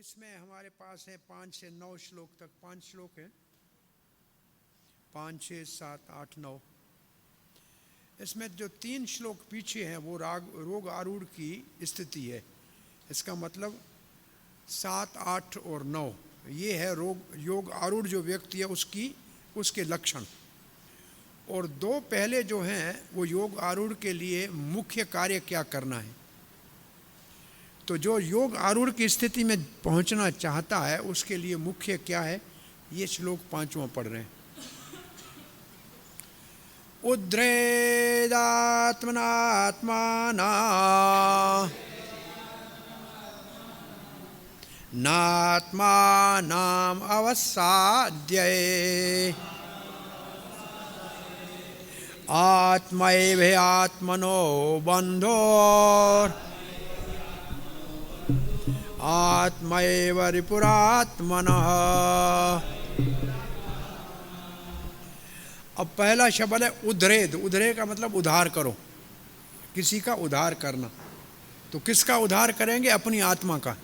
इसमें हमारे पास है 5 से 9 श्लोक तक, 5 श्लोक है, 5, 6, 7, 8, 9। इसमें जो 3 श्लोक पीछे हैं वो रोग आरूढ़ की स्थिति है। इसका मतलब 7, 8 और 9 ये है योग आरूढ़ जो व्यक्ति है उसके लक्षण। और 2 पहले जो हैं वो योग आरूढ़ के लिए मुख्य कार्य क्या करना है। तो जो योग आरूढ़ की स्थिति में पहुंचना चाहता है उसके लिए मुख्य क्या है, ये श्लोक 5वां पढ़ रहे हैं। उद्रेदात्मनात्माना नात्मानाम अवसाद्ये आत्मैव आत्मनो बंधो आत्मैव रिपुरात्मनः। अब पहला शब्द है उद्रेद। उद्रेद का मतलब उद्धार करो, किसी का उद्धार करना। तो किसका उद्धार करेंगे? अपनी आत्मा का।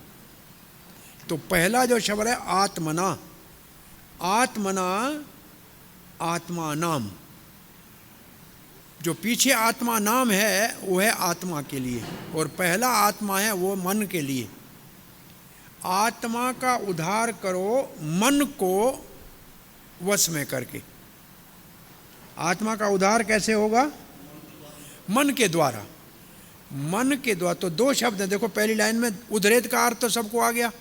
तो पहला जो शब्द है आत्मना, आत्मना आत्मा नाम। जो पीछे आत्मा नाम है वो है आत्मा के लिए, और पहला आत्मा है वो मन के लिए। आत्मा का उद्धार करो मन को वश में करके। आत्मा का उद्धार कैसे होगा? मन के द्वारा। मन के द्वारा। तो 2 शब्द हैं, देखो पहली लाइन में उद्रेद का अर्थ तो सबको आ गया,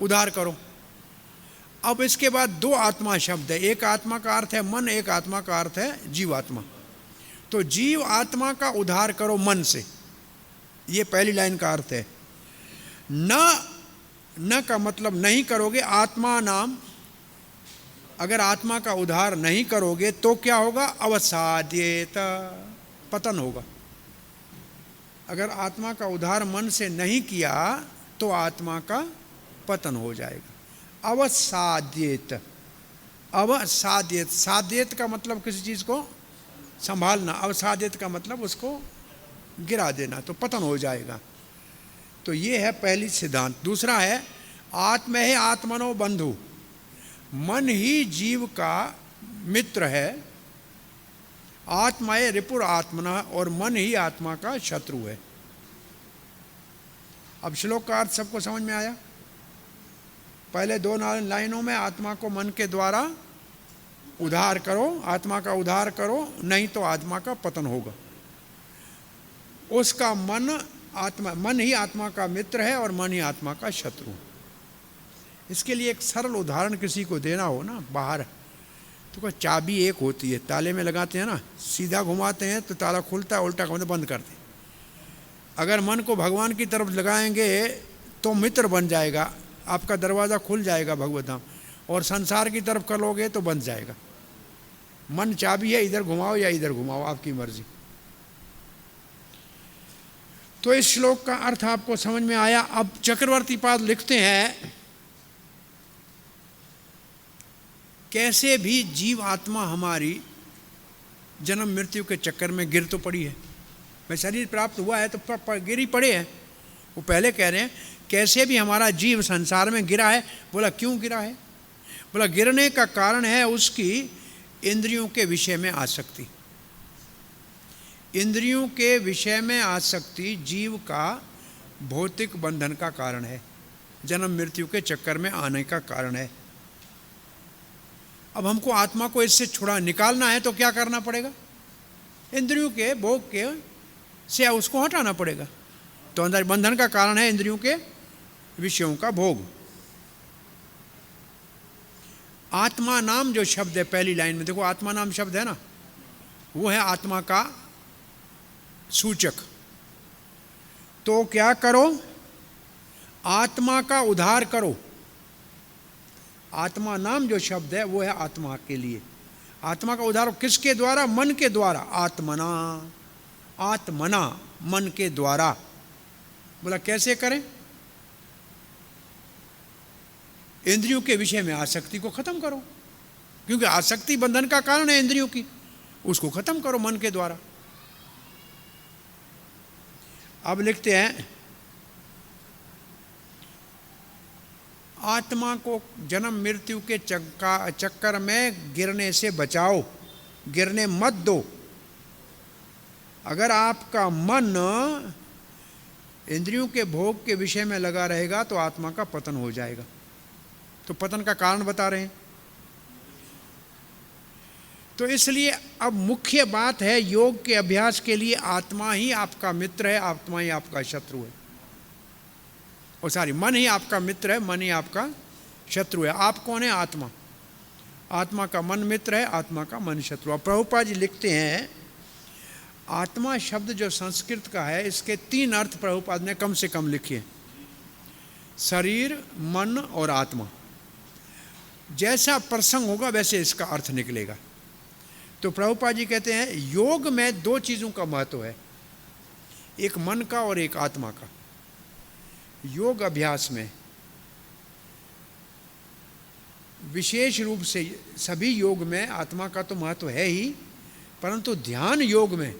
उद्धार करो। अब इसके बाद 2 आत्मा शब्द है। एक आत्मा का अर्थ है मन, एक आत्मा का अर्थ है जीवात्मा। तो जीव आत्मा का उद्धार करो मन से, ये पहली लाइन का अर्थ है। न का मतलब नहीं करोगे। आत्मा नाम, अगर आत्मा का उद्धार नहीं करोगे तो क्या होगा? अवसाद्येत, पतन होगा। अगर आत्मा का उद्धार मन से नहीं किया तो आत्मा का पतन हो जाएगा। अवसाद्येत, अवसाद्येत, साद्येत का मतलब किसी चीज को संभालना, अवसाद्येत का मतलब उसको गिरा देना, तो पतन हो जाएगा। तो ये है पहली सिद्धांत। दूसरा है आत्मा है आत्मनो बंधु। मन ही जीव का मित्र है। आत्मा है रिपुर आत्मना, और मन ही आत्मा का शत्रु है। अब श्लोक का अर्थ सबको समझ में आया? पहले 2 लाइनों में आत्मा को मन के द्वारा उद्धार करो, आत्मा का उद्धार करो, नहीं तो आत्मा का पतन होगा। उसका मन आत्मा, मन ही आत्मा का मित्र है और मन ही आत्मा का शत्रु। इसके लिए एक सरल उदाहरण किसी को देना हो ना, बाहर तो चाबी एक होती है, ताले में लगाते हैं ना, सीधा घुमाते हैं तो ताला खुलता है, उल्टा घुमाते बंद करते हैं। अगर मन को भगवान की तरफ लगाएंगे तो मित्र बन जाएगा, आपका दरवाज़ा खुल जाएगा भगवत धाम, और संसार की तरफ करोगे तो बंद जाएगा। मन चाबी है, इधर घुमाओ या इधर घुमाओ, आपकी मर्जी। तो इस श्लोक का अर्थ आपको समझ में आया। अब चक्रवर्ती पाद लिखते हैं, कैसे भी जीव आत्मा हमारी जन्म मृत्यु के चक्कर में गिर तो पड़ी है। मैं शरीर प्राप्त हुआ है तो गिरी पड़े है। वो पहले कह रहे हैं कैसे भी हमारा जीव संसार में गिरा है। बोला क्यों गिरा है? बोला गिरने का कारण है उसकी इंद्रियों के विषय में आसक्ति। इंद्रियों के विषय में आसक्ति जीव का भौतिक बंधन का कारण है, जन्म मृत्यु के चक्कर में आने का कारण है। अब हमको आत्मा को इससे छुड़ा निकालना है तो क्या करना पड़ेगा? इंद्रियों के भोग के से उसको हटाना पड़ेगा। तो अंदर बंधन का कारण है इंद्रियों के विषयों का भोग। आत्मा नाम जो शब्द है पहली लाइन में, देखो आत्मा नाम शब्द है ना, वो है आत्मा का सूचक। तो क्या करो? आत्मा का उद्धार करो। आत्मा नाम जो शब्द है वो है आत्मा के लिए। आत्मा का उद्धार किसके द्वारा? मन के द्वारा। आत्मना, आत्मना, मन के द्वारा। बोला कैसे करें? इंद्रियों के विषय में आसक्ति को खत्म करो, क्योंकि आसक्ति बंधन का कारण है इंद्रियों की। उसको खत्म करो मन के द्वारा। अब लिखते हैं, आत्मा को जन्म मृत्यु के चक्कर में गिरने से बचाओ, गिरने मत दो। अगर आपका मन इंद्रियों के भोग के विषय में लगा रहेगा तो आत्मा का पतन हो जाएगा। तो पतन का कारण बता रहे हैं। तो इसलिए अब मुख्य बात है, योग के अभ्यास के लिए आत्मा ही आपका मित्र है, आत्मा ही आपका शत्रु है। और सारी मन ही आपका मित्र है, मन ही आपका शत्रु है। आप कौन है? आत्मा। आत्मा का मन मित्र है, आत्मा का मन शत्रु। अब प्रभुपाद जी लिखते हैं, आत्मा शब्द जो संस्कृत का है, इसके 3 अर्थ प्रभुपाद ने कम से कम लिखे। शरीर, मन और आत्मा। जैसा प्रसंग होगा वैसे इसका अर्थ निकलेगा। तो प्रभुपाद जी कहते हैं, योग में 2 चीज़ों का महत्व है, एक मन का और एक आत्मा का। योग अभ्यास में विशेष रूप से सभी योग में आत्मा का तो महत्व है ही, परंतु ध्यान योग में,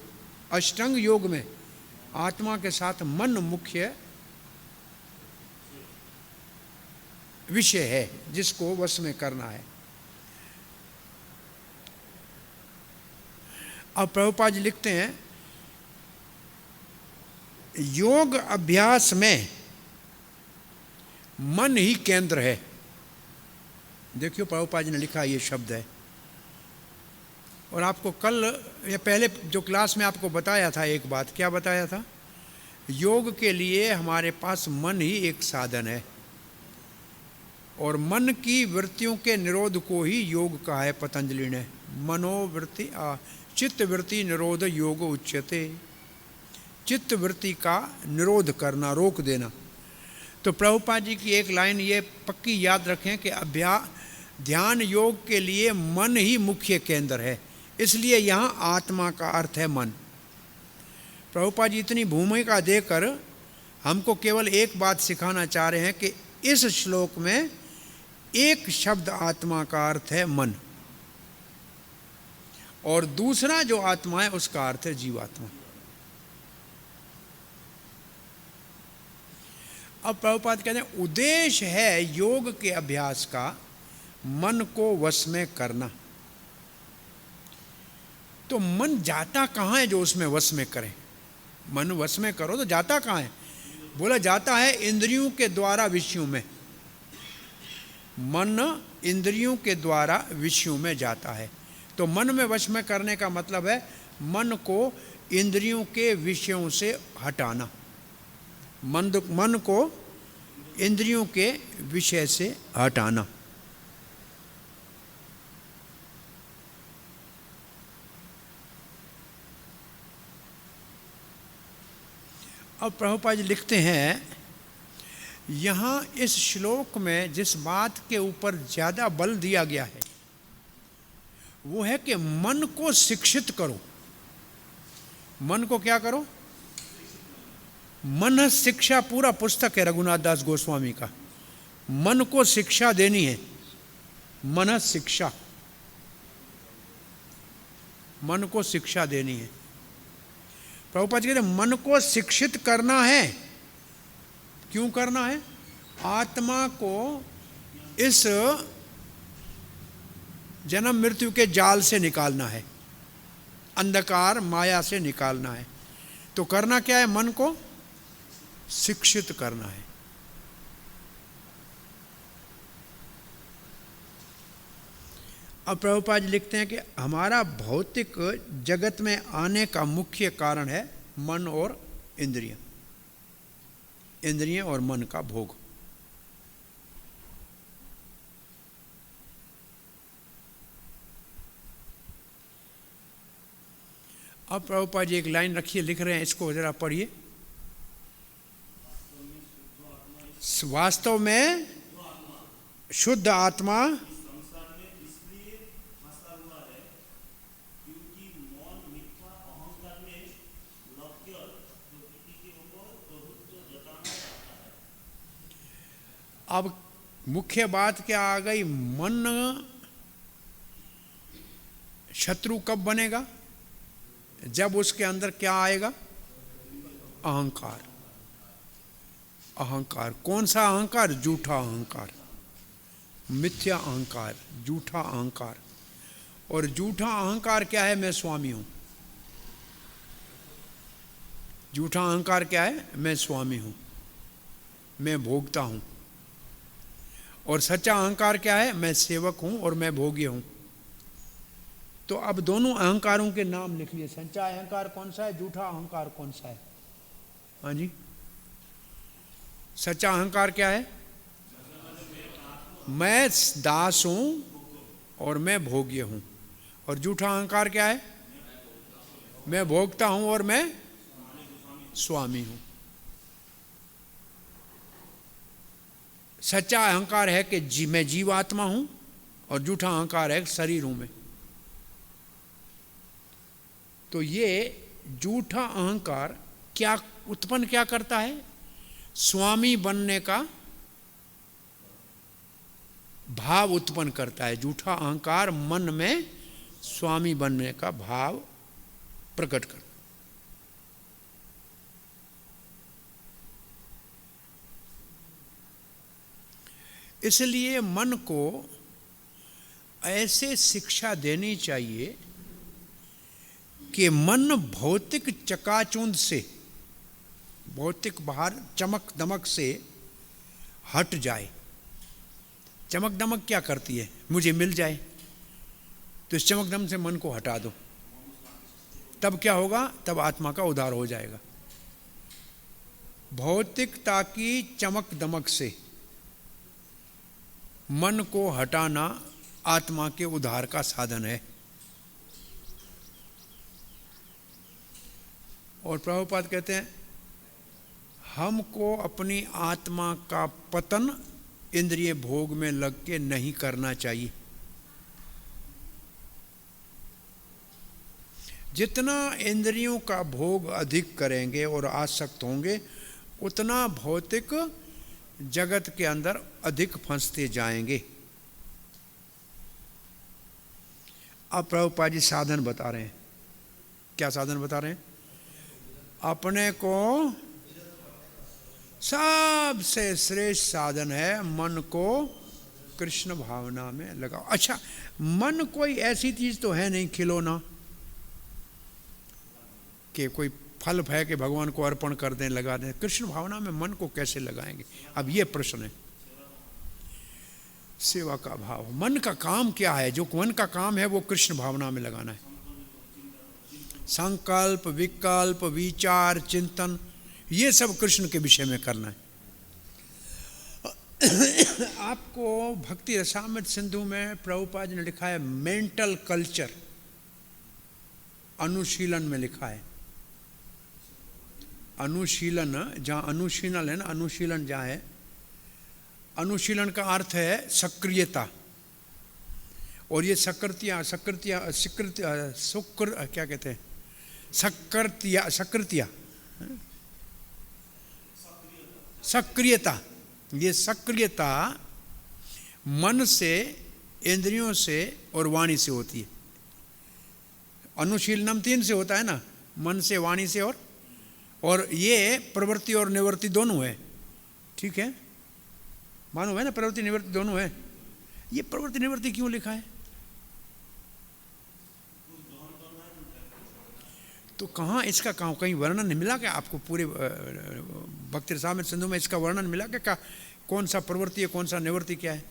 अष्टांग योग में आत्मा के साथ मन मुख्य विषय है, जिसको वश में करना है। अब प्रभुपाद जी लिखते हैं, योग अभ्यास में मन ही केंद्र है। देखियो प्रभुपाद जी ने लिखा ये शब्द है, और आपको कल या पहले जो क्लास में आपको बताया था एक बात, क्या बताया था? योग के लिए हमारे पास मन ही एक साधन है, और मन की वृत्तियों के निरोध को ही योग कहा है पतंजलि ने। मनोवृत्ति चित्त वृत्ति निरोध योग उच्यते। चित्त वृत्ति का निरोध करना, रोक देना। तो प्रभुपाद जी की एक लाइन ये पक्की याद रखें कि ध्यान योग के लिए मन ही मुख्य केंद्र है, इसलिए यहाँ आत्मा का अर्थ है मन। प्रभुपाद जी इतनी भूमिका देकर हमको केवल एक बात सिखाना चाह रहे हैं कि इस श्लोक में एक शब्द आत्मा का अर्थ है मन, और दूसरा जो आत्मा है उसका अर्थ है जीवात्मा। अब प्रभुपाद कहते हैं, उद्देश्य है योग के अभ्यास का मन को वश में करना। तो मन जाता कहाँ है जो उसमें वश में करें? मन वश में करो तो जाता कहाँ है? बोला जाता है इंद्रियों के द्वारा विषयों में। मन इंद्रियों के द्वारा विषयों में जाता है। तो मन में वश में करने का मतलब है मन को इंद्रियों के विषयों से हटाना, मन को इंद्रियों के विषय से हटाना। अब प्रभुपाद जी लिखते हैं, यहाँ इस श्लोक में जिस बात के ऊपर ज़्यादा बल दिया गया है वो है कि मन को शिक्षित करो। मन को क्या करो? मन शिक्षा पूरा पुस्तक है रघुनाथ दास गोस्वामी का। मन को शिक्षा देनी है, मन शिक्षा, मन को शिक्षा देनी है। प्रभुपाद जी कहते हैं मन को शिक्षित करना है। क्यों करना है? आत्मा को इस जन्म मृत्यु के जाल से निकालना है, अंधकार माया से निकालना है। तो करना क्या है? मन को शिक्षित करना है। अब प्रभुपाद जी लिखते हैं कि हमारा भौतिक जगत में आने का मुख्य कारण है मन और इंद्रियां, इंद्रियां और मन का भोग। अब प्रभुपाद जी एक लाइन रखिए, लिख रहे हैं, इसको जरा पढ़िए। वास्तव में शुद्ध आत्मा अब मुख्य बात क्या आ गई, मन शत्रु कब बनेगा? जब उसके अंदर क्या आएगा? अहंकार। अहंकार कौन सा अहंकार? झूठा अहंकार, मिथ्या अहंकार, झूठा अहंकार। और झूठा अहंकार क्या है? मैं स्वामी हूं। झूठा अहंकार क्या है? मैं स्वामी हूं, मैं भोगता हूं। और सच्चा अहंकार क्या है? मैं सेवक हूं और मैं भोग्य हूं। तो अब दोनों अहंकारों के नाम लिख लिए। सच्चा अहंकार कौन सा है? झूठा अहंकार कौन सा है? हाँ जी, सच्चा अहंकार क्या है? मैं दास हूं और मैं भोग्य हूं। और झूठा अहंकार क्या है? मैं भोगता हूं और मैं स्वामी हूं। सच्चा अहंकार है कि मैं जीवात्मा हूं, और झूठा अहंकार है शरीर हूं मैं। तो ये झूठा अहंकार क्या उत्पन्न क्या करता है? स्वामी बनने का भाव उत्पन्न करता है। झूठा अहंकार मन में स्वामी बनने का भाव प्रकट करता है। इसलिए मन को ऐसे शिक्षा देनी चाहिए कि मन भौतिक चकाचौंध से, भौतिक बाहर चमक दमक से हट जाए। चमक दमक क्या करती है? मुझे मिल जाए, तो इस चमक दमक से मन को हटा दो, तब क्या होगा? तब आत्मा का उद्धार हो जाएगा। भौतिकता की चमक दमक से मन को हटाना आत्मा के उद्धार का साधन है। और प्रभुपाद कहते हैं, हमको अपनी आत्मा का पतन इंद्रिय भोग में लग के नहीं करना चाहिए। जितना इंद्रियों का भोग अधिक करेंगे और आसक्त होंगे, उतना भौतिक जगत के अंदर अधिक फंसते जाएंगे। अब प्रभुपाद जी साधन बता रहे हैं। क्या साधन बता रहे हैं? अपने को सबसे श्रेष्ठ साधन है मन को कृष्ण भावना में लगाओ। अच्छा, मन कोई ऐसी चीज तो है नहीं खिलौना कि कोई फल है कि भगवान को अर्पण कर दें, लगा दें। कृष्ण भावना में मन को कैसे लगाएंगे? अब ये प्रश्न है। सेवा का भाव, मन का काम क्या है? जो मन का काम है वो कृष्ण भावना में लगाना है। संकल्प, विकल्प, विचार, चिंतन, ये सब कृष्ण के विषय में करना है। आपको भक्ति रसामृत सिंधु में प्रभुपाद ने लिखा है मेंटल कल्चर, अनुशीलन में लिखा है। अनुशीलन, जहाँ अनुशीलन है ना, अनुशीलन जहाँ है, अनुशीलन का अर्थ है सक्रियता। और ये सक्रियता क्या कहते हैं? सक्रियता। ये सक्रियता मन से, इंद्रियों से और वाणी से होती है। अनुशीलनम 3 से होता है ना, मन से, वाणी से और ये प्रवृत्ति और निवृत्ति दोनों है। ठीक है, मालूम है ना, प्रवृत्ति निवृत्ति दोनों है। ये प्रवृत्ति निवृत्ति क्यों लिखा है? तो कहाँ इसका कहीं वर्णन मिला क्या आपको? पूरे भक्ति रसामृत सिंधु में इसका वर्णन मिला क्या? कौन सा प्रवृत्ति है, कौन सा निवृत्ति क्या है?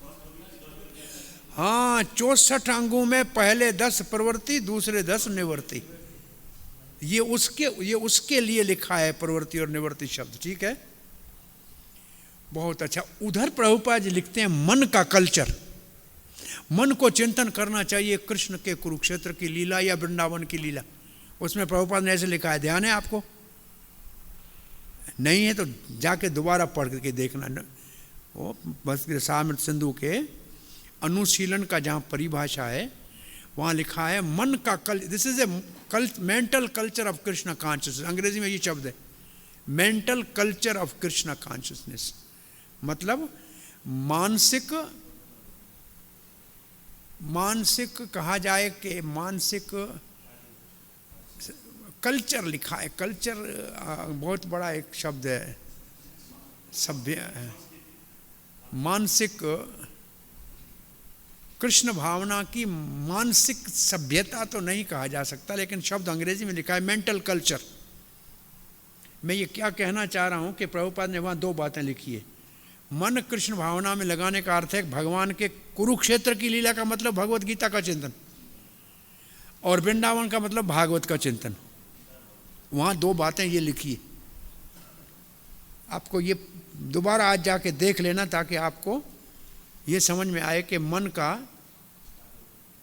हाँ, 64 अंगों में पहले 10 प्रवृत्ति, दूसरे 10 निवृत्ति। ये उसके लिए लिखा है प्रवृत्ति और निवृत्ति शब्द। ठीक है, बहुत अच्छा। उधर प्रभुपाद जी लिखते हैं मन का कल्चर। मन को चिंतन करना चाहिए कृष्ण के कुरुक्षेत्र की लीला या वृंदावन की लीला। उसमें प्रभुपाद ने ऐसे लिखा है, ध्यान है आपको? नहीं है तो जाके दोबारा पढ़ के देखना। वो बस रसामृत सिंधु के अनुशीलन का जहाँ परिभाषा है वहाँ लिखा है मन का this is a mental culture of Krishna consciousness. अंग्रेजी में ये शब्द है mental culture of Krishna consciousness, मतलब मानसिक कहा जाए कि मानसिक कल्चर लिखा है। कल्चर बहुत बड़ा एक शब्द है, सभ्य है। मानसिक कृष्ण भावना की मानसिक सभ्यता तो नहीं कहा जा सकता, लेकिन शब्द अंग्रेजी में लिखा है मेंटल कल्चर। मैं ये क्या कहना चाह रहा हूँ कि प्रभुपाद ने वहाँ दो बातें लिखी है। मन कृष्ण भावना में लगाने का अर्थ है भगवान के कुरुक्षेत्र की लीला का मतलब भगवत गीता का चिंतन, और वृंदावन का मतलब भागवत का चिंतन। वहाँ दो बातें ये लिखी है। आपको ये दोबारा आज जाके देख लेना ताकि आपको ये समझ में आए कि मन का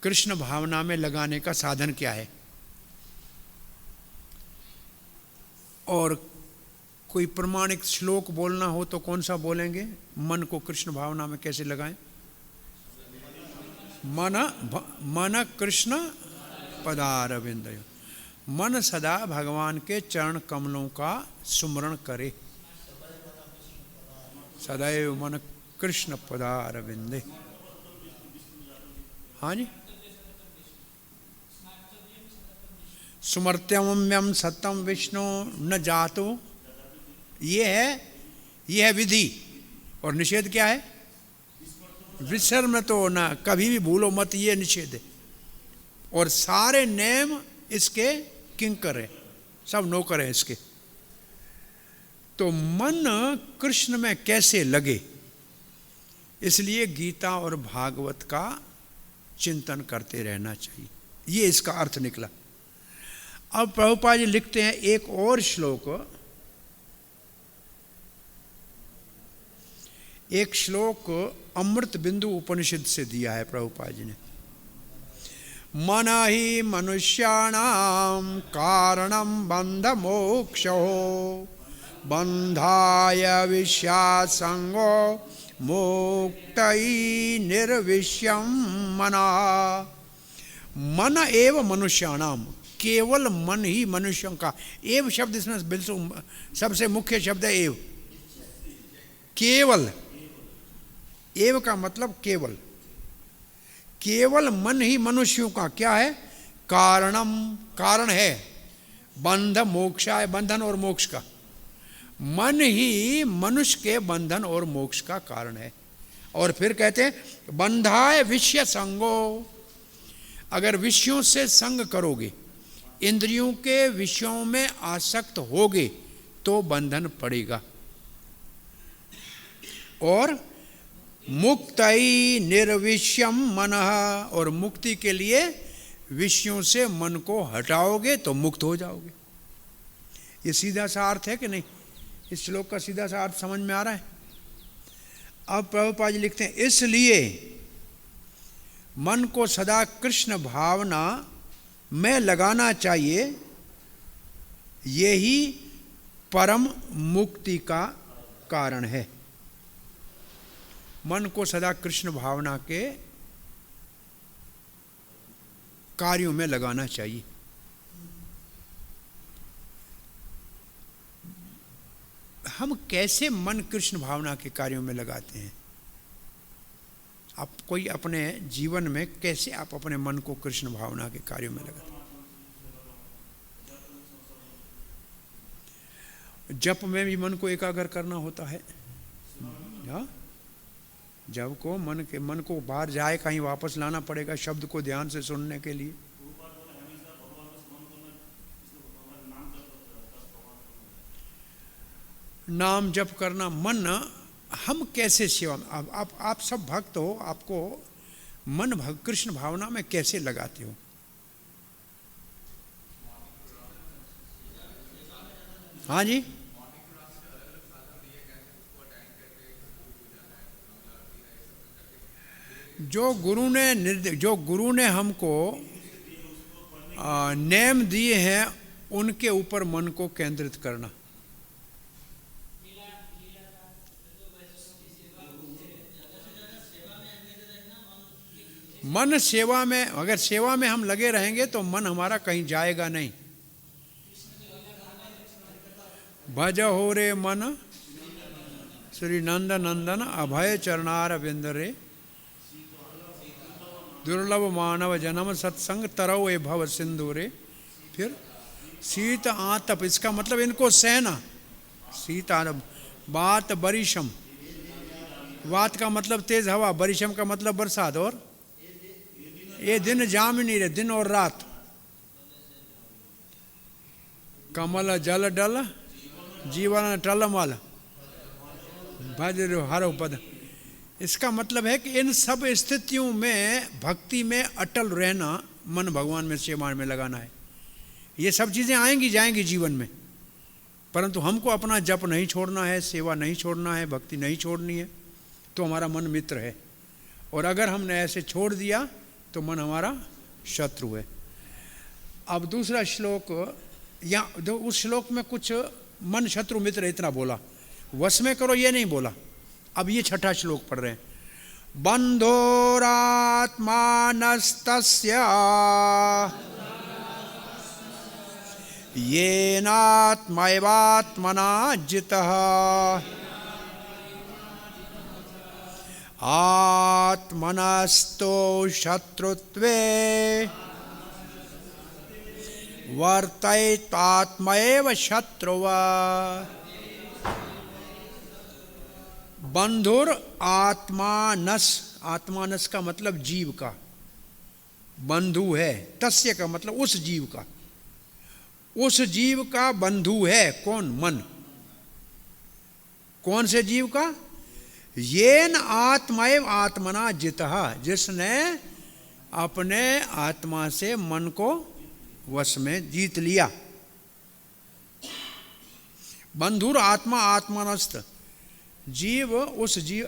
कृष्ण भावना में लगाने का साधन क्या है। और कोई प्रमाणिक श्लोक बोलना हो तो कौन सा बोलेंगे? मन को कृष्ण भावना में कैसे लगाएं? मन कृष्ण पदारविंदयो, मन सदा भगवान के चरण कमलों का सुमरण करे। सदैव मन कृष्ण पदारविंदे। हाँ जी, सुमर्त्यम्यम सत्यम विष्णु न जातो, ये है विधि। और निषेध क्या है? विसर्म तो ना, कभी भी भूलो मत, ये निषेध है। और सारे नेम इसके किंकर है, सब नौकर है इसके। तो मन कृष्ण में कैसे लगे, इसलिए गीता और भागवत का चिंतन करते रहना चाहिए, ये इसका अर्थ निकला। अब प्रभुपाद जी लिखते हैं एक और श्लोक, एक श्लोक अमृत बिंदु उपनिषद से दिया है प्रभुपाद जी ने। मन ही मनुष्याणाम कारणम बंध मोक्षो बंधाय विषयासंगो मोक्तई निर्विष्यम मना। मन एव मनुष्याणाम, केवल मन ही मनुष्यों का। एव शब्द इसमें बिल्कुल सबसे मुख्य शब्द है एव। केवल, एव का मतलब केवल, केवल मन ही मनुष्यों का क्या है? कारणम, कारण है, बंध मोक्षाय, बंधन और मोक्ष का। मन ही मनुष्य के बंधन और मोक्ष का कारण है। और फिर कहते हैं बंधाय विषय संगो, अगर विषयों से संग करोगे, इंद्रियों के विषयों में आसक्त होगे तो बंधन पड़ेगा। और मुक्तई निर्विष्यम मनः, और मुक्ति के लिए विषयों से मन को हटाओगे तो मुक्त हो जाओगे। ये सीधा सा अर्थ है कि नहीं? इस श्लोक का सीधा सा अर्थ समझ में आ रहा है? अब प्रभुपाद जी लिखते हैं इसलिए मन को सदा कृष्ण भावना में लगाना चाहिए, यही परम मुक्ति का कारण है। मन को सदा कृष्ण भावना के कार्यों में लगाना चाहिए। हम कैसे मन कृष्ण भावना के कार्यों में लगाते हैं? आप कोई अपने जीवन में कैसे आप अपने मन को कृष्ण भावना के कार्यों में लगाते हैं? जप में भी मन को एकाग्र करना होता है। हाँ, जब को मन को बाहर जाए, कहीं वापस लाना पड़ेगा शब्द को ध्यान से सुनने के लिए। नाम जप करना, मन हम कैसे सेवा, आप सब भक्त हो, आपको मन कृष्ण भावना में कैसे लगाते हो? हाँ जी, जो गुरु ने हमको नेम दिए हैं उनके ऊपर मन को केंद्रित करना। मन सेवा में, अगर सेवा में हम लगे रहेंगे तो मन हमारा कहीं जाएगा नहीं। भज हो रे मन श्री नंद नंदन अभय चरणार विंद रे, दुर्लभ मानव जन्म सत्संग तरव ए भव सिंधु रे। फिर शीत आतप, इसका मतलब इनको सहना। शीत आतप, बात बरिशम, वात का मतलब तेज हवा, बरिशम का मतलब बरसात, और ये दिन जामिनी रे, दिन और रात। कमल जल डल जीवन टलमल भज हर पद। इसका मतलब है कि इन सब स्थितियों में भक्ति में अटल रहना, मन भगवान में सेवा में लगाना है। ये सब चीज़ें आएंगी जाएंगी जीवन में, परंतु हमको अपना जप नहीं छोड़ना है, सेवा नहीं छोड़ना है, भक्ति नहीं छोड़नी है, तो हमारा मन मित्र है। और अगर हमने ऐसे छोड़ दिया तो मन हमारा शत्रु है। अब दूसरा श्लोक, या उस श्लोक में कुछ मन शत्रु मित्र इतना बोला, वश में करो ये नहीं बोला। अब ये छठा श्लोक पढ़ रहे हैं। बंधोरात्मानस्तस्य येनात्मैवात्मना जितः आत्मनस्तो शत्रुत्वे वर्तयेतात्मैव शत्रुवा। बंधुर आत्मानस, आत्मानस का मतलब जीव का, बंधु है। तस्य का मतलब उस जीव का, उस जीव का बंधु है कौन? मन। कौन से जीव का? येन आत्मैव आत्मना जितः, जिसने अपने आत्मा से मन को वश में जीत लिया। बंधुर आत्मा आत्मानस्त, जीव उस जीव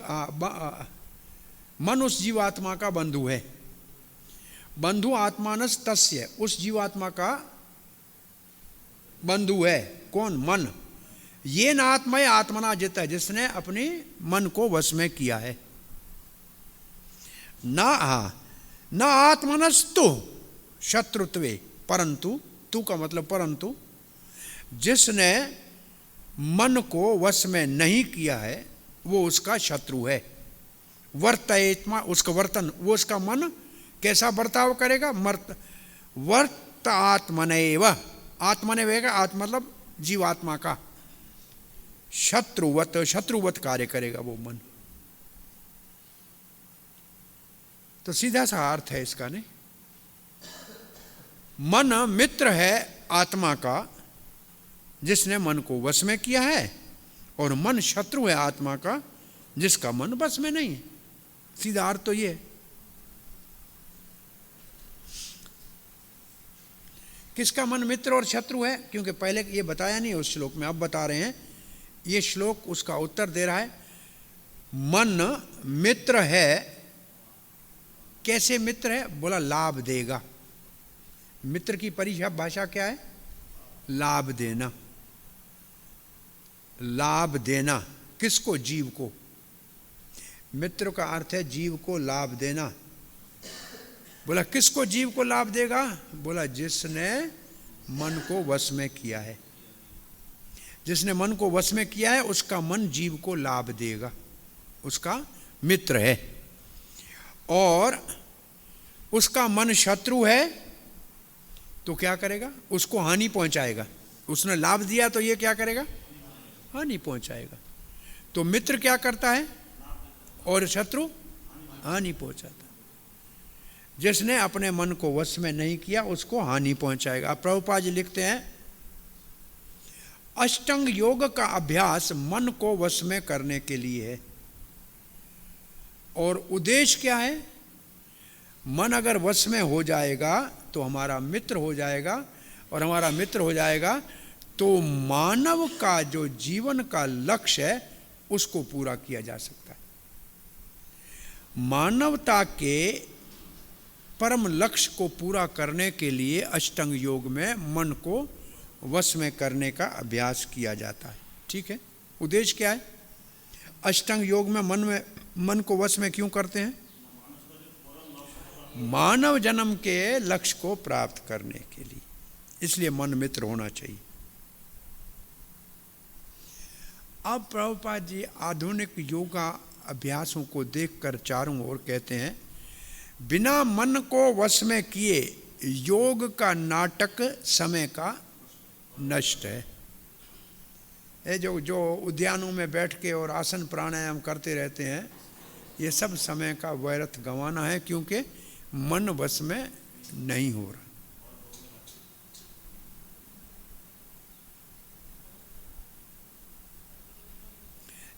मन उस जीवात्मा का बंधु है। बंधु आत्मानस तस्य, उस जीवात्मा का बंधु है कौन? मन। ये न आत्मा आत्मना जिता है, जिसने अपनी मन को वश में किया है। न आत्मनस्तु शत्रुत्वे, परंतु, तू का मतलब परंतु, जिसने मन को वश में नहीं किया है वो उसका शत्रु है। वर्तयेत्मा, उसका वर्तन, वो उसका मन कैसा बर्ताव करेगा? वर्त आत्मनैव, आत्मनैव आत्मा मतलब जीवात्मा का, शत्रुवत, शत्रुवत कार्य करेगा वो मन। तो सीधा सा अर्थ है इसका, नहीं? मन मित्र है आत्मा का जिसने मन को वश में किया है, और मन शत्रु है आत्मा का जिसका मन वश में नहीं है। सीधा अर्थ तो ये है। किसका मन मित्र और शत्रु है? क्योंकि पहले ये बताया नहीं उस श्लोक में, अब बता रहे हैं। ये श्लोक उसका उत्तर दे रहा है। मन मित्र है। कैसे मित्र है? बोला लाभ देगा। मित्र की परिभाषा क्या है? लाभ देना। लाभ देना किसको? जीव को। मित्र का अर्थ है जीव को लाभ देना। बोला किसको जीव को लाभ देगा? बोला जिसने मन को वश में किया है। जिसने मन को वश में किया है उसका मन जीव को लाभ देगा, उसका मित्र है। और उसका मन शत्रु है तो क्या करेगा? उसको हानि पहुंचाएगा। उसने लाभ दिया तो ये क्या करेगा? हानि पहुंचाएगा। तो मित्र क्या करता है और शत्रु हानि पहुंचाता। जिसने अपने मन को वश में नहीं किया उसको हानि पहुंचाएगा। अब प्रभुपाद जी लिखते हैं, अष्टांग योग का अभ्यास मन को वश में करने के लिए है। और उद्देश्य क्या है? मन अगर वश में हो जाएगा तो हमारा मित्र हो जाएगा, और हमारा मित्र हो जाएगा तो मानव का जो जीवन का लक्ष्य है उसको पूरा किया जा सकता है। मानवता के परम लक्ष्य को पूरा करने के लिए अष्टांग योग में मन को वश में करने का अभ्यास किया जाता है। ठीक है, उद्देश्य क्या है? अष्टांग योग में मन को वश में क्यों करते हैं? मानव जन्म के लक्ष्य को प्राप्त करने के लिए। इसलिए मन मित्र होना चाहिए। अब प्रभुपाद जी आधुनिक योगा अभ्यासों को देखकर चारों ओर कहते हैं, बिना मन को वश में किए योग का नाटक समय का नष्ट है। ये जो उद्यानों में बैठ के और आसन प्राणायाम करते रहते हैं, ये सब समय का व्यर्थ गंवाना है, क्योंकि मन वश में नहीं हो रहा।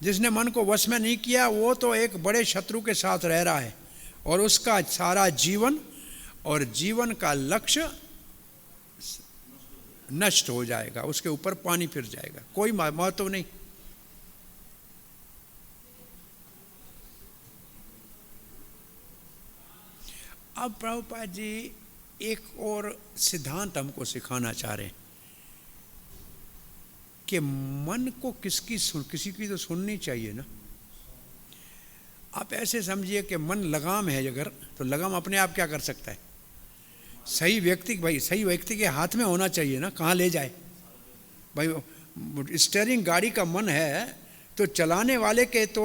जिसने मन को वश में नहीं किया वो तो एक बड़े शत्रु के साथ रह रहा है, और उसका सारा जीवन और जीवन का लक्ष्य नष्ट हो जाएगा, उसके ऊपर पानी फिर जाएगा, कोई महत्व नहीं। अब प्रभुपाद जी एक और सिद्धांत हमको सिखाना चाह रहे हैं कि मन को किसी की तो सुननी चाहिए ना। आप ऐसे समझिए कि मन लगाम है अगर, तो लगाम अपने आप क्या कर सकता है? सही व्यक्ति के हाथ में होना चाहिए ना, कहाँ ले जाए भाई। स्टीयरिंग गाड़ी का मन है तो चलाने वाले के तो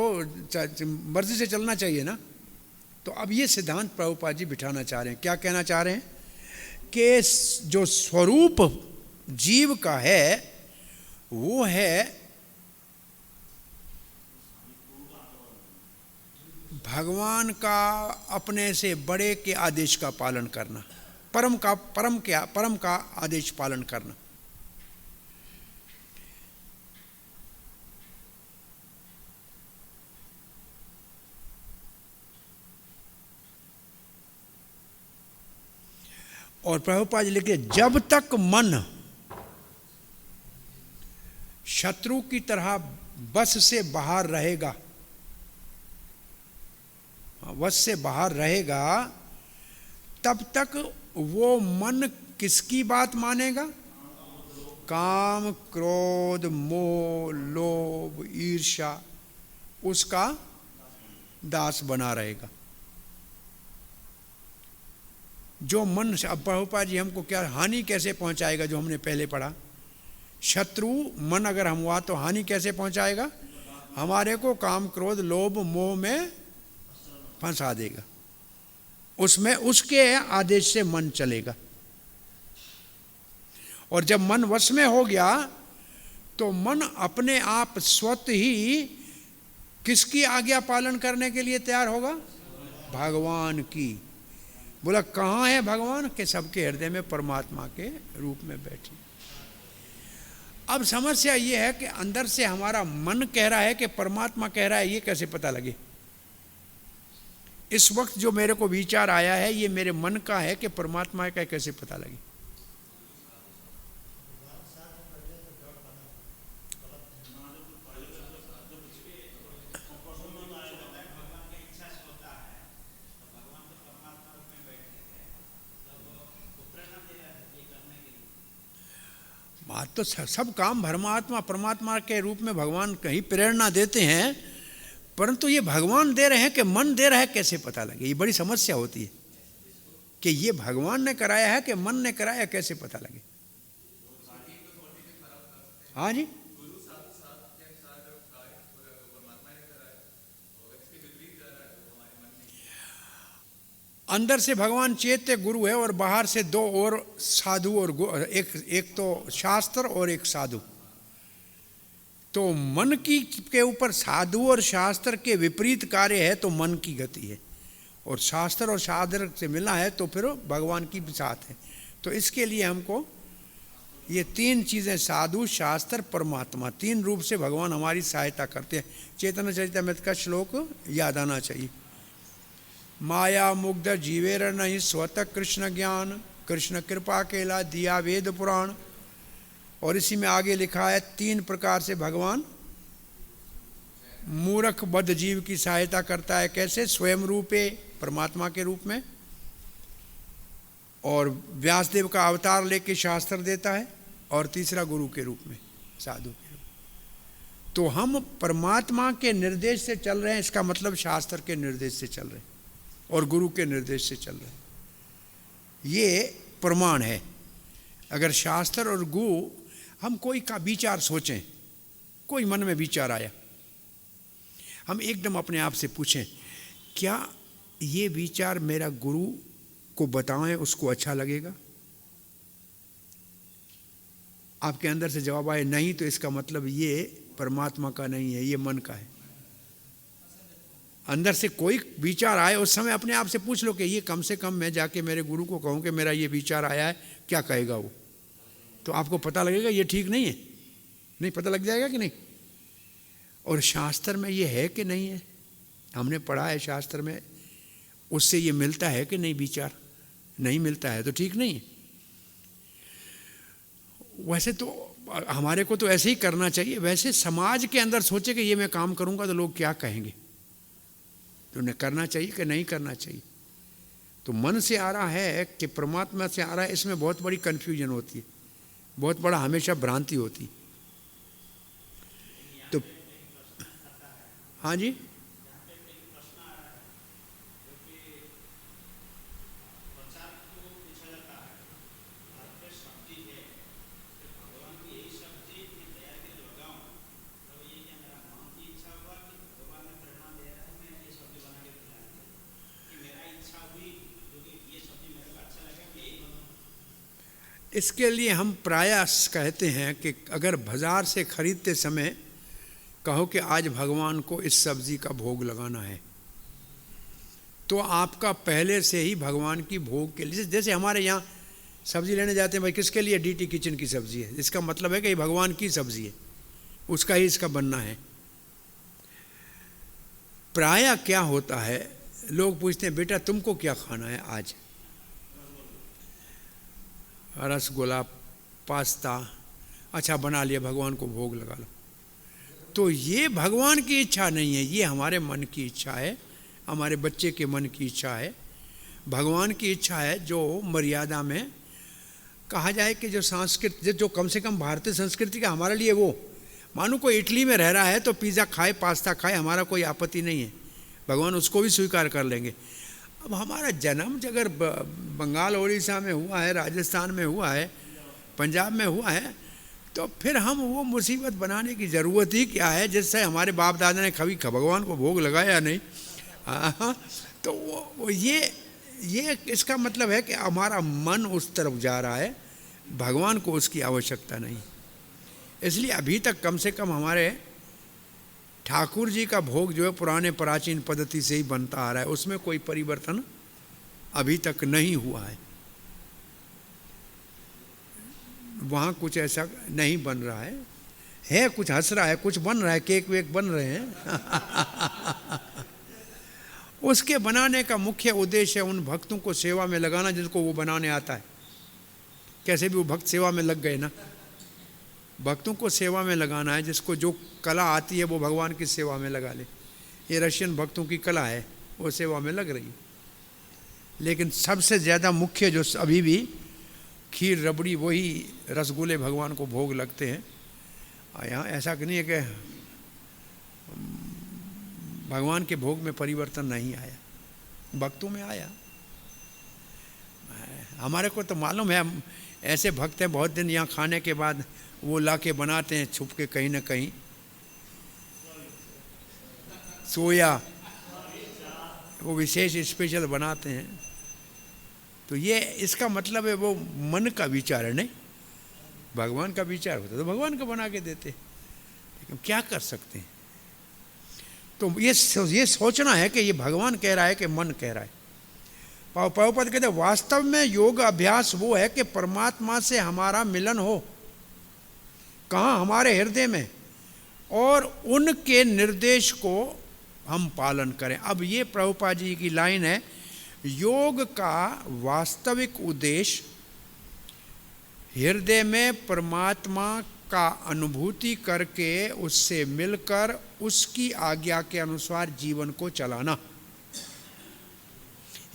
मर्जी से चलना चाहिए ना। तो अब ये सिद्धांत प्रभुपाद जी बिठाना चाह रहे हैं। क्या कहना चाह रहे हैं कि जो स्वरूप जीव का है वो है भगवान का अपने से बड़े के आदेश का पालन करना, परम का आदेश पालन करना। और प्रभुपाद जी लिखे, जब तक मन शत्रु की तरह बस से बाहर रहेगा, वश से बाहर रहेगा, तब तक वो मन किसकी बात मानेगा? काम, क्रोध, मोह, लोभ, ईर्ष्या, उसका दास बना रहेगा। जो मन, अब प्रभुपाद जी हमको क्या हानि कैसे पहुंचाएगा, जो हमने पहले पढ़ा, शत्रु मन अगर हम हुआ तो हानि कैसे पहुंचाएगा? हमारे को काम, क्रोध, लोभ, मोह में फंसा देगा, उसमें उसके आदेश से मन चलेगा। और जब मन वश में हो गया तो मन अपने आप स्वतः ही किसकी आज्ञा पालन करने के लिए तैयार होगा? भगवान की। बोला कहाँ है भगवान? के सबके हृदय में परमात्मा के रूप में बैठे। अब समस्या ये है कि अंदर से हमारा मन कह रहा है कि परमात्मा कह रहा है, ये कैसे पता लगे? इस वक्त जो मेरे को विचार आया है ये मेरे मन का है कि परमात्मा का, कैसे पता लगे? बात तो सब काम परमात्मा के रूप में भगवान कहीं प्रेरणा देते हैं, परंतु ये भगवान दे रहे हैं कि मन दे रहा है, कैसे पता लगे? ये बड़ी समस्या होती है कि ये भगवान ने कराया है कि मन ने कराया, कैसे पता लगे? हाँ जी, अंदर से भगवान चैत्य गुरु है और बाहर से दो और साधु, और एक तो शास्त्र और एक साधु। तो मन की के ऊपर साधु और शास्त्र के विपरीत कार्य है तो मन की गति है, और शास्त्र और साधु से मिलना है तो फिर भगवान की साथ है। तो इसके लिए हमको ये तीन चीज़ें, साधु, शास्त्र, परमात्मा, तीन रूप से भगवान हमारी सहायता करते हैं। चैतन्य चरितामृत का श्लोक याद आना चाहिए। माया मुग्ध जीवेर नहीं स्वतः कृष्ण ज्ञान, कृष्ण कृपा केला दिया वेद पुराण। और इसी में आगे लिखा है, तीन प्रकार से भगवान मूर्ख बद्ध जीव की सहायता करता है। कैसे? स्वयं रूपे, परमात्मा के रूप में, और व्यासदेव का अवतार लेके शास्त्र देता है, और तीसरा गुरु के रूप में, साधु के रूप में। तो हम परमात्मा के निर्देश से चल रहे हैं, इसका मतलब शास्त्र के निर्देश से चल रहे हैं और गुरु के निर्देश से चल रहे हैं। ये प्रमाण है। अगर शास्त्र और गु हम कोई का विचार सोचें, कोई मन में विचार आया, हम एकदम अपने आप से पूछें क्या ये विचार मेरा गुरु को बताएं उसको अच्छा लगेगा? आपके अंदर से जवाब आए नहीं, तो इसका मतलब ये परमात्मा का नहीं है, ये मन का है। अंदर से कोई विचार आए उस समय अपने आप से पूछ लो कि ये कम से कम मैं जाके मेरे गुरु को कहूँ कि मेरा ये विचार आया है, क्या कहेगा वो? तो आपको पता लगेगा ये ठीक नहीं है, नहीं पता लग जाएगा कि नहीं? और शास्त्र में ये है कि नहीं है, हमने पढ़ा है शास्त्र में, उससे ये मिलता है कि नहीं विचार? नहीं मिलता है तो ठीक नहीं है। वैसे तो हमारे को तो ऐसे ही करना चाहिए। वैसे समाज के अंदर सोचे कि ये मैं काम करूंगा तो लोग क्या कहेंगे, तो उन्हें करना चाहिए कि नहीं करना चाहिए। तो मन से आ रहा है कि परमात्मा से आ रहा है, इसमें बहुत बड़ी कन्फ्यूजन होती है, बहुत बड़ा हमेशा भ्रांति होती। तो हाँ जी, इसके लिए हम प्रयास कहते हैं कि अगर बाजार से खरीदते समय कहो कि आज भगवान को इस सब्जी का भोग लगाना है, तो आपका पहले से ही भगवान की भोग के लिए, जैसे हमारे यहाँ सब्जी लेने जाते हैं, भाई किसके लिए? डीटी किचन की सब्जी है, इसका मतलब है कि ये भगवान की सब्जी है, उसका ही इसका बनना है। प्रायः क्या होता है, लोग पूछते हैं बेटा तुमको क्या खाना है आज? रसगुल्ला, पास्ता, अच्छा बना लिया, भगवान को भोग लगा लो। तो ये भगवान की इच्छा नहीं है, ये हमारे मन की इच्छा है, हमारे बच्चे के मन की इच्छा है। भगवान की इच्छा है जो मर्यादा में कहा जाए कि जो संस्कृति, जो कम से कम भारतीय संस्कृति का हमारे लिए, वो मानो कोई इटली में रह रहा है तो पिज़्ज़ा खाए, पास्ता खाए, हमारा कोई आपत्ति नहीं है, भगवान उसको भी स्वीकार कर लेंगे। अब हमारा जन्म अगर बंगाल उड़ीसा में हुआ है, राजस्थान में हुआ है, पंजाब में हुआ है, तो फिर हम वो मुसीबत बनाने की ज़रूरत ही क्या है जिससे हमारे बाप दादा ने कभी भगवान को भोग लगाया नहीं। हाँ, तो वो ये इसका मतलब है कि हमारा मन उस तरफ जा रहा है, भगवान को उसकी आवश्यकता नहीं। इसलिए अभी तक कम से कम हमारे ठाकुर जी का भोग जो है पुराने प्राचीन पद्धति से ही बनता आ रहा है, उसमें कोई परिवर्तन अभी तक नहीं हुआ है। वहाँ कुछ ऐसा नहीं बन रहा है कुछ हंस रहा है, कुछ बन रहा है, केक वेक बन रहे हैं। उसके बनाने का मुख्य उद्देश्य है उन भक्तों को सेवा में लगाना जिनको वो बनाने आता है। कैसे भी वो भक्त सेवा में लग गए ना, भक्तों को सेवा में लगाना है, जिसको जो कला आती है वो भगवान की सेवा में लगा ले। ये रशियन भक्तों की कला है, वो सेवा में लग रही है। लेकिन सबसे ज़्यादा मुख्य जो अभी भी खीर रबड़ी, वही रसगुल्ले भगवान को भोग लगते हैं। यहाँ ऐसा नहीं है कि भगवान के भोग में परिवर्तन नहीं आया, भक्तों में आया। हमारे को तो मालूम है, हम ऐसे भक्त हैं बहुत दिन यहाँ खाने के बाद वो ला के बनाते हैं छुप के कहीं ना कहीं, सोया वो विशेष स्पेशल बनाते हैं। तो ये इसका मतलब है वो मन का विचार है, नहीं भगवान का विचार होता तो भगवान का बना के देते, लेकिन क्या कर सकते हैं। तो ये सोचना है कि ये भगवान कह रहा है कि मन कह रहा है। प्रभुपाद कहते हैं वास्तव में योग अभ्यास वो है कि परमात्मा से हमारा मिलन हो, कहाँ? हमारे हृदय में, और उनके निर्देश को हम पालन करें। अब ये प्रभुपाद जी की लाइन है, योग का वास्तविक उद्देश्य हृदय में परमात्मा का अनुभूति करके उससे मिलकर उसकी आज्ञा के अनुसार जीवन को चलाना,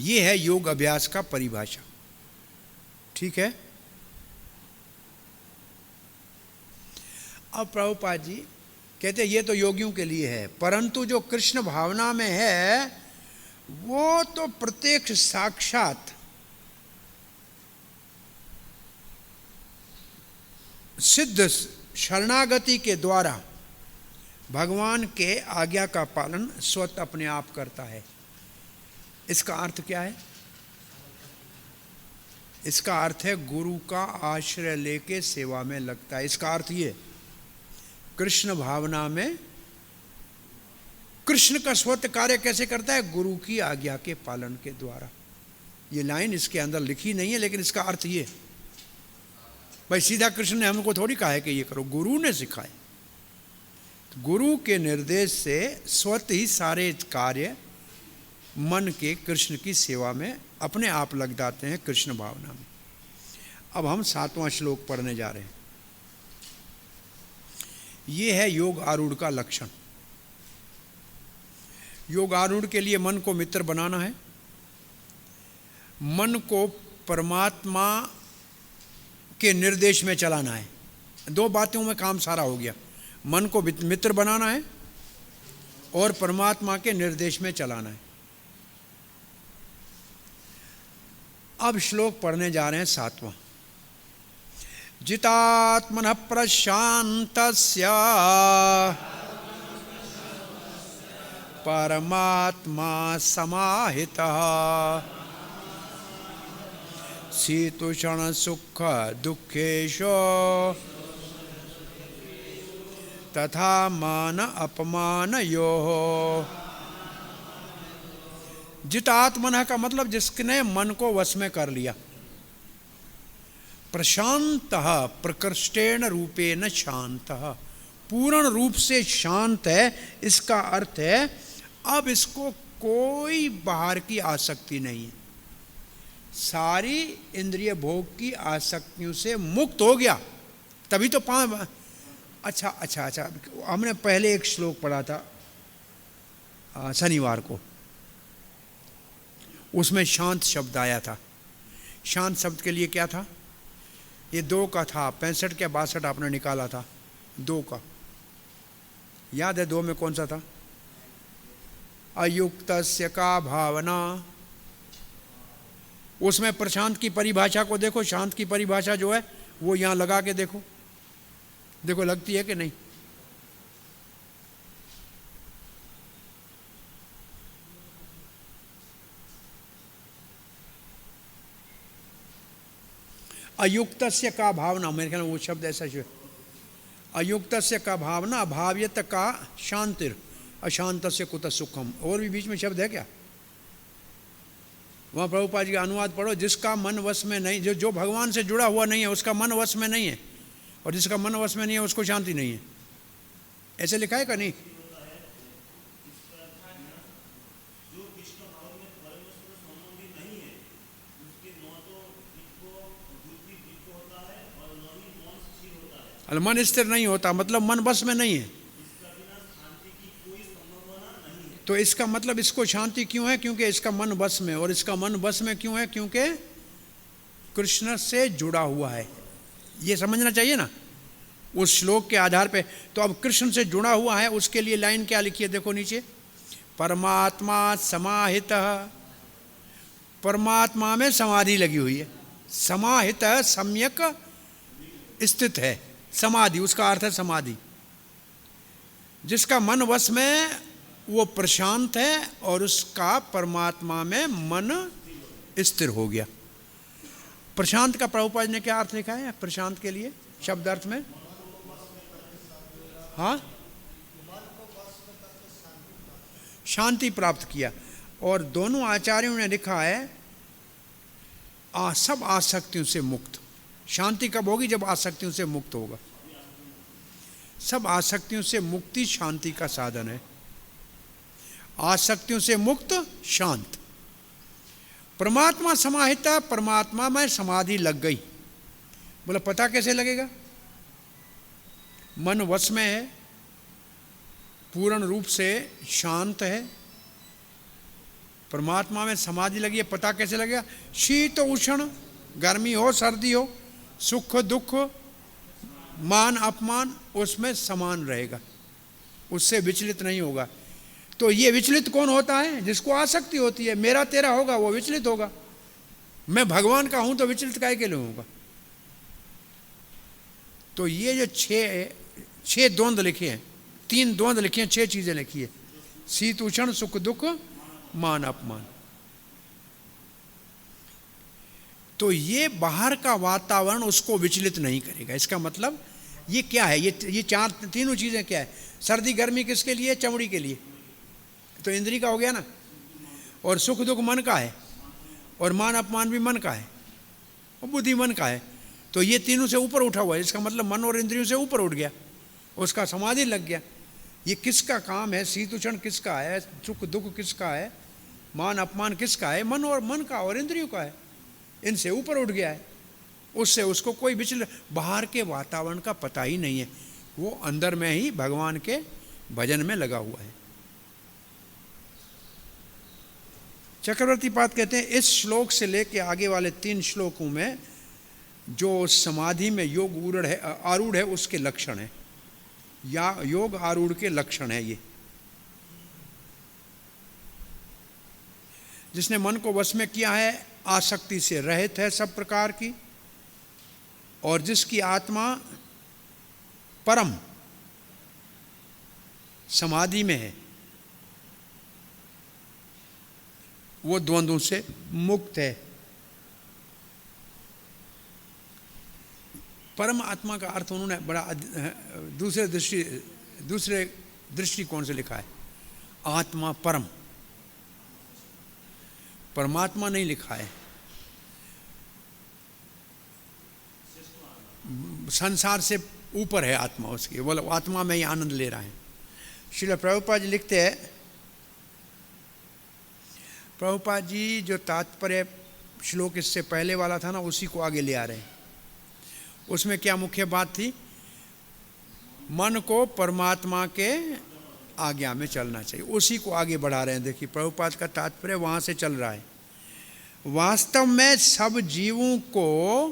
ये है योग अभ्यास का परिभाषा। ठीक है। अब प्रभुपाद जी कहते हैं ये तो योगियों के लिए है, परंतु जो कृष्ण भावना में है वो तो प्रत्यक्ष साक्षात सिद्ध शरणागति के द्वारा भगवान के आज्ञा का पालन स्वतः अपने आप करता है। इसका अर्थ क्या है? इसका अर्थ है गुरु का आश्रय लेके सेवा में लगता है। इसका अर्थ ये, कृष्ण भावना में कृष्ण का स्वतः कार्य कैसे करता है? गुरु की आज्ञा के पालन के द्वारा। ये लाइन इसके अंदर लिखी नहीं है, लेकिन इसका अर्थ ये, भाई सीधा कृष्ण ने हमको थोड़ी कहा है कि ये करो, गुरु ने सिखाया। तो गुरु के निर्देश से स्वतः ही सारे कार्य मन के कृष्ण की सेवा में अपने आप लग जाते हैं, कृष्ण भावना में। अब हम 7वां श्लोक पढ़ने जा रहे हैं। ये है योग आरूढ़ का लक्षण। योग आरूढ़ के लिए मन को मित्र बनाना है, मन को परमात्मा के निर्देश में चलाना है। 2 बातों में काम सारा हो गया, मन को मित्र बनाना है और परमात्मा के निर्देश में चलाना है। अब श्लोक पढ़ने जा रहे हैं 7वां। जितात्मनः प्रशान्तस्य परमात्मा समाहितः शीतोष्ण सुख दुखेषु तथा मान अपमानयोः। जितात्मनः का मतलब जिसने मन को वश में कर लिया। प्रशांतः प्रकृष्टेन रूपेण शांतः, पूर्ण रूप से शांत है। इसका अर्थ है अब इसको कोई बाहर की आसक्ति नहीं है, सारी इंद्रिय भोग की आसक्तियों से मुक्त हो गया। तभी तो अच्छा हमने पहले एक श्लोक पढ़ा था शनिवार को, उसमें शांत शब्द आया था। शांत शब्द के लिए क्या था? ये 2 का था, 65 के 62 आपने निकाला था 2 का, याद है? 2 में कौन सा था? अयुक्तस्य का भावना। उसमें प्रशांत की परिभाषा को देखो, शांत की परिभाषा जो है वो यहाँ लगा के देखो, देखो लगती है कि नहीं? अयुक्तस्य का भावना, मेरे ख्याल में वो शब्द ऐसा है। अयुक्तस्य का भावना, अभाव्यत का शांतिर, अशांतस्य कुतः सुखम। और भी बीच में शब्द है क्या? वहाँ प्रभुपाद जी का अनुवाद पढ़ो। जिसका मन वश में नहीं, जो भगवान से जुड़ा हुआ नहीं है उसका मन वश में नहीं है, और जिसका मन वश में नहीं है उसको शांति नहीं है। ऐसे लिखा है का नहीं? मन स्थिर नहीं होता, मतलब मन बस में नहीं है। तो इसका मतलब इसको शांति क्यों है? क्योंकि इसका मन बस में। और इसका मन बस में क्यों है? क्योंकि कृष्ण से जुड़ा हुआ है। ये समझना चाहिए ना उस श्लोक के आधार पे। तो अब कृष्ण से जुड़ा हुआ है, उसके लिए लाइन क्या लिखी है देखो नीचे, परमात्मा समाहितः। परमात्मा में समाधि लगी हुई है। समाहित सम्यक स्थित है, समाधि उसका अर्थ है समाधि। जिसका मन वश में वो प्रशांत है और उसका परमात्मा में मन स्थिर हो गया। प्रशांत का प्रभुपाद ने क्या अर्थ लिखा है प्रशांत के लिए शब्द अर्थ में? हाँ, शांति प्राप्त किया। और दोनों आचार्यों ने लिखा है सब आसक्तियों से मुक्त। शांति कब होगी? जब आसक्तियों से मुक्त होगा। सब आसक्तियों से मुक्ति शांति का साधन है। आसक्तियों से मुक्त शांत। परमात्मा समाहित, परमात्मा में समाधि लग गई। बोला पता कैसे लगेगा? मन वश में है, पूर्ण रूप से शांत है, परमात्मा में समाधि लगी है। पता कैसे लगेगा? शीत उष्ण, गर्मी हो सर्दी हो, सुख दुख, मान अपमान, उसमें समान रहेगा, उससे विचलित नहीं होगा। तो ये विचलित कौन होता है? जिसको आसक्ति होती है। मेरा तेरा होगा वो विचलित होगा। मैं भगवान का हूं तो विचलित काहे के लिए होगा? तो ये जो छह द्वंद्व लिखे हैं, 3 द्वंद्व लिखे हैं, 6 चीजें लिखी है, शीत उष्ण, सुख दुख, मान अपमान। तो ये बाहर का वातावरण उसको विचलित नहीं करेगा। इसका मतलब ये क्या है, ये तीनों चीजें क्या है? सर्दी गर्मी किसके लिए? चमड़ी के लिए, तो इंद्री का हो गया ना। और सुख दुख मन का है, और मान अपमान भी मन का है, और बुद्धि मन का है। तो ये तीनों से ऊपर उठा हुआ है। इसका मतलब मन और इंद्रियों से ऊपर उठ गया, उसका समाधि लग गया। ये किसका काम है? शीत उष्ण किसका है? सुख दुख किसका है? मान अपमान किसका है? मन का और इंद्रियों का है। इनसे ऊपर उठ गया है, उससे उसको कोई विचल बाहर के वातावरण का पता ही नहीं है। वो अंदर में ही भगवान के भजन में लगा हुआ है। चक्रवर्ती पाद कहते हैं इस श्लोक से लेके आगे वाले 3 श्लोकों में जो समाधि में योग आरूढ़ है उसके लक्षण है, या योग आरूढ़ के लक्षण है। ये जिसने मन को वश में किया है, आसक्ति से रहित है सब प्रकार की, और जिसकी आत्मा परम समाधि में है, वो द्वंद्वों से मुक्त है। परम आत्मा का अर्थ उन्होंने बड़ा दूसरे दृष्टिकोण से लिखा है। आत्मा परम, परमात्मा नहीं लिखा है। संसार से ऊपर है आत्मा उसकी, बोलो आत्मा में ही आनंद ले रहा है। श्रील प्रभुपाद जी लिखते हैं, प्रभुपाद जी जो तात्पर्य श्लोक इससे पहले वाला था ना, उसी को आगे ले आ रहे हैं। उसमें क्या मुख्य बात थी? मन को परमात्मा के आज्ञा में चलना चाहिए, उसी को आगे बढ़ा रहे हैं। देखिए प्रभुपाद का तात्पर्य वहाँ से चल रहा है। वास्तव में सब जीवों को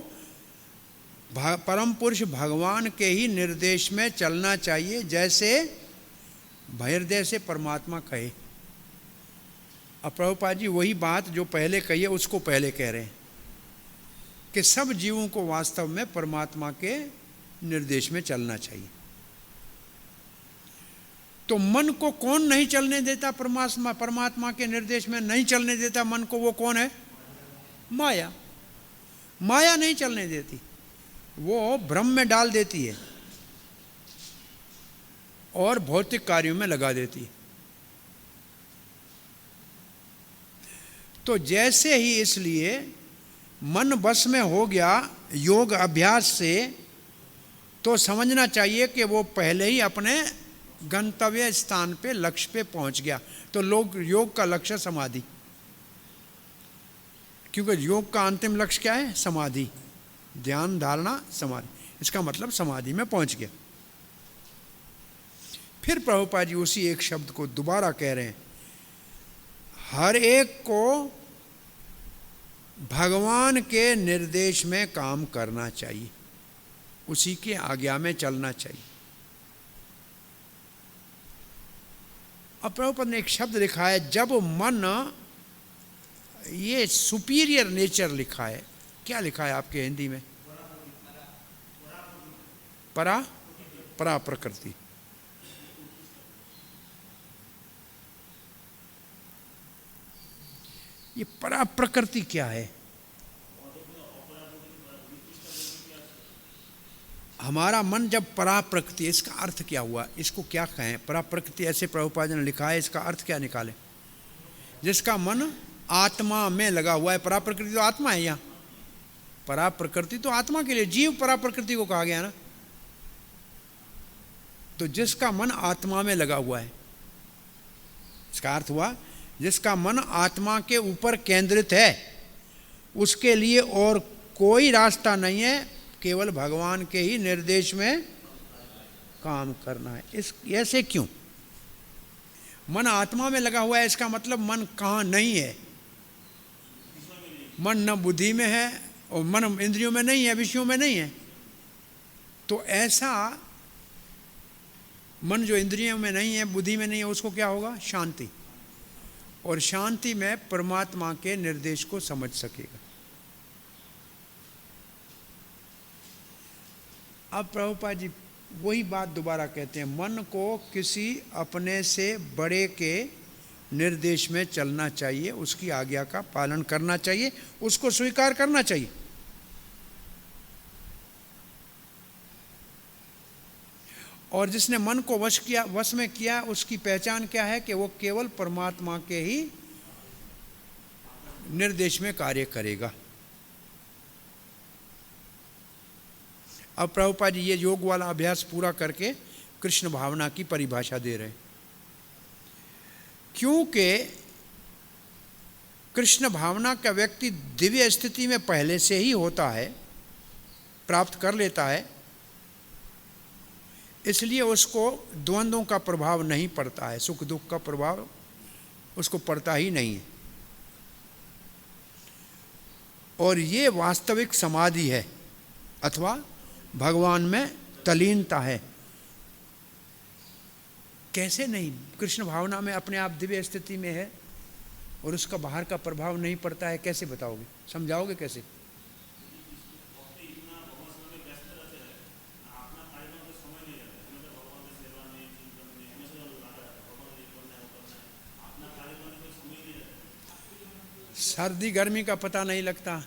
परम पुरुष भगवान के ही निर्देश में चलना चाहिए, जैसे बहिर्देह से परमात्मा कहे। अब प्रभुपाद जी वही बात जो पहले कही है उसको पहले कह रहे हैं कि सब जीवों को वास्तव में परमात्मा के निर्देश में चलना चाहिए। तो मन को कौन नहीं चलने देता? परमात्मा के निर्देश में नहीं चलने देता मन को। वो कौन है? माया। माया नहीं चलने देती, वो भ्रम में डाल देती है और भौतिक कार्यों में लगा देती है। तो जैसे ही इसलिए मन बस में हो गया योग अभ्यास से, तो समझना चाहिए कि वो पहले ही अपने गंतव्य स्थान पे, लक्ष्य पे पहुंच गया। तो योग का लक्ष्य समाधि, क्योंकि योग का अंतिम लक्ष्य क्या है? समाधि, ध्यान धारणा समाधि। इसका मतलब समाधि में पहुंच गया। फिर प्रभुपाद जी उसी एक शब्द को दोबारा कह रहे हैं, हर एक को भगवान के निर्देश में काम करना चाहिए, उसी के आज्ञा में चलना चाहिए। अब प्रभुपाद ने एक शब्द लिखा है, जब मन, ये सुपीरियर नेचर लिखा है। क्या लिखा है आपके हिंदी में? परा प्रकृति। ये परा प्रकृति क्या है? हमारा मन जब परा प्रकृति, इसका अर्थ क्या हुआ? इसको क्या कहें? परा प्रकृति ऐसे प्रभुपाद ने लिखा है, इसका अर्थ क्या निकाले? जिसका मन आत्मा में लगा हुआ है। परा प्रकृति तो आत्मा है। यहाँ परा प्रकृति तो आत्मा के लिए, जीव परा प्रकृति को कहा गया ना। तो जिसका मन आत्मा में लगा हुआ है, इसका अर्थ हुआ जिसका मन आत्मा के ऊपर केंद्रित है, उसके लिए और कोई रास्ता नहीं है, केवल भगवान के ही निर्देश में काम करना है। ऐसे क्यों? मन आत्मा में लगा हुआ है, इसका मतलब मन कहाँ नहीं है? मन न बुद्धि में है और मन इंद्रियों में नहीं है, विषयों में नहीं है। तो ऐसा मन जो इंद्रियों में नहीं है, बुद्धि में नहीं है, उसको क्या होगा? शांति। और शांति में परमात्मा के निर्देश को समझ सकेगा। अब प्रभुपाद जी वही बात दोबारा कहते हैं, मन को किसी अपने से बड़े के निर्देश में चलना चाहिए, उसकी आज्ञा का पालन करना चाहिए, उसको स्वीकार करना चाहिए। और जिसने मन को वश में किया, उसकी पहचान क्या है कि वो केवल परमात्मा के ही निर्देश में कार्य करेगा। अब प्रभुपाद जी ये योग वाला अभ्यास पूरा करके कृष्ण भावना की परिभाषा दे रहे हैं, क्योंकि कृष्ण भावना का व्यक्ति दिव्य स्थिति में पहले से ही होता है, प्राप्त कर लेता है, इसलिए उसको द्वंद्वों का प्रभाव नहीं पड़ता है, सुख दुख का प्रभाव उसको पड़ता ही नहीं है। और ये वास्तविक समाधि है अथवा भगवान में तलीनता है। कैसे नहीं? कृष्ण भावना में अपने आप दिव्य स्थिति में है और उसका बाहर का प्रभाव नहीं पड़ता है, कैसे बताओगे, समझाओगे कैसे? सर्दी गर्मी का पता नहीं लगता,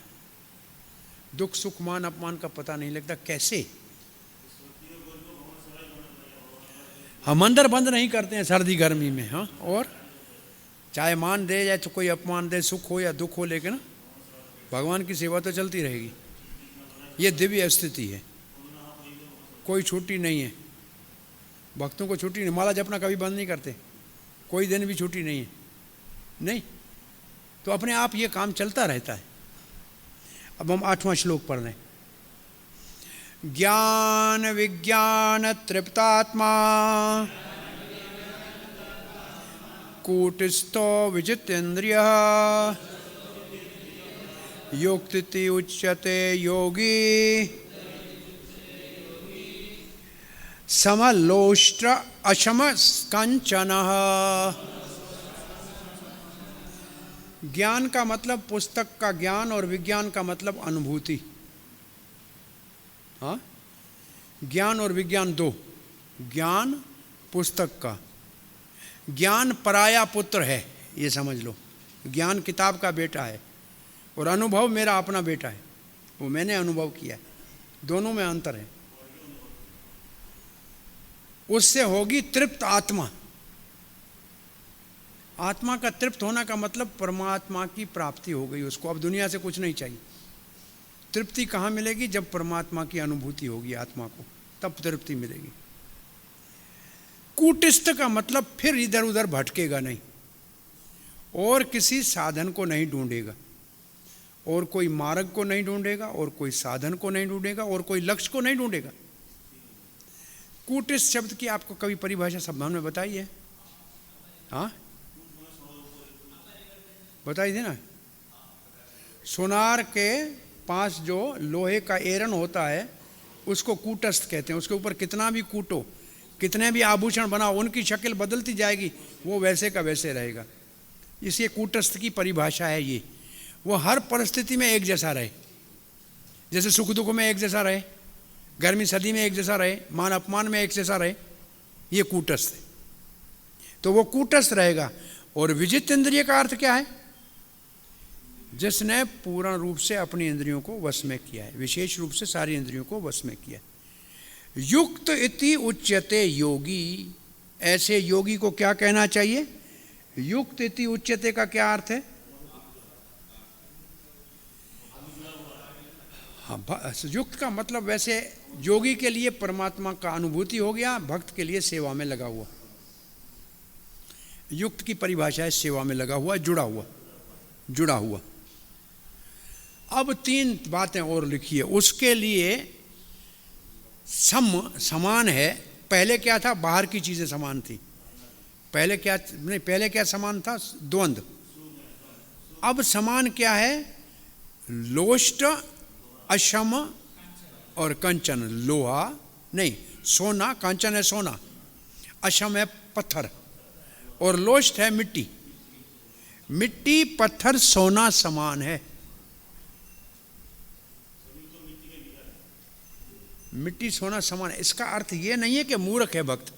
दुख सुख मान अपमान का पता नहीं लगता, कैसे? हम अंदर बंद नहीं करते हैं सर्दी गर्मी में, हाँ, और चाहे मान दे या तो कोई अपमान दे, सुख हो या दुख हो, लेकिन भगवान की सेवा तो चलती रहेगी। ये दिव्य स्थिति है, कोई छुट्टी नहीं है, भक्तों को छुट्टी नहीं, माला जपना कभी बंद नहीं करते, कोई दिन भी छुट्टी नहीं है, नहीं, तो अपने आप ये काम चलता रहता है। अब हम 8वां श्लोक पढ़ रहे हैं। ज्ञान विज्ञान तृप्तात्मा कूटस्थो विजितेन्द्रियः युक्तिति उच्यते योगी समलोष्ट्र अशम कंचनः। ज्ञान का मतलब पुस्तक का ज्ञान और विज्ञान का मतलब अनुभूति। हाँ, ज्ञान और विज्ञान दो, ज्ञान पुस्तक का, ज्ञान पराया पुत्र है, ये समझ लो, ज्ञान किताब का बेटा है और अनुभव मेरा अपना बेटा है, वो मैंने अनुभव किया है, दोनों में अंतर है। उससे होगी तृप्त आत्मा। आत्मा का तृप्त होना का मतलब परमात्मा की प्राप्ति हो गई उसको, अब दुनिया से कुछ नहीं चाहिए। तृप्ति कहाँ मिलेगी? जब परमात्मा की अनुभूति होगी आत्मा को, तब तृप्ति मिलेगी। कूटस्थ का मतलब फिर इधर उधर भटकेगा नहीं और किसी साधन को नहीं ढूंढेगा और कोई मार्ग को नहीं ढूंढेगा और कोई साधन को नहीं ढूंढेगा और कोई लक्ष्य को नहीं ढूंढेगा। कूटस्थ शब्द की आपको कभी परिभाषा शब्द में बताई है? हाँ, बताई थी ना। सोनार के पास जो लोहे का एरन होता है उसको कूटस्थ कहते हैं। उसके ऊपर कितना भी कूटो, कितने भी आभूषण बनाओ, उनकी शक्ल बदलती जाएगी, वो वैसे का वैसे रहेगा। इसलिए कूटस्थ की परिभाषा है ये, वो हर परिस्थिति में एक जैसा रहे, जैसे सुख दुख में एक जैसा रहे, गर्मी सर्दी में एक जैसा रहे, मान अपमान में एक जैसा रहे, ये कूटस्थ है। तो वो कूटस्थ रहेगा। और विजित इंद्रिय का अर्थ क्या है? जिसने पूर्ण रूप से अपनी इंद्रियों को वश में किया है, विशेष रूप से सारी इंद्रियों को वश में किया है। युक्त इति उच्यते योगी, ऐसे योगी को क्या कहना चाहिए? युक्त इति उच्यते का क्या अर्थ है? हाँ, युक्त का मतलब वैसे योगी के लिए परमात्मा का अनुभूति हो गया, भक्त के लिए सेवा में लगा हुआ। युक्त की परिभाषा है सेवा में लगा हुआ, जुड़ा हुआ। अब 3 बातें और लिखिए उसके लिए। समान है। पहले क्या था? बाहर की चीजें समान थी। पहले क्या समान था? द्वंद्व। अब समान क्या है? लोष्ट, अशम और कंचन। लोहा नहीं, सोना, कंचन है सोना, अशम है पत्थर और लोष्ट है मिट्टी। मिट्टी, पत्थर, सोना समान है। मिट्टी सोना समान है। इसका अर्थ ये नहीं है कि मूर्ख है भक्त।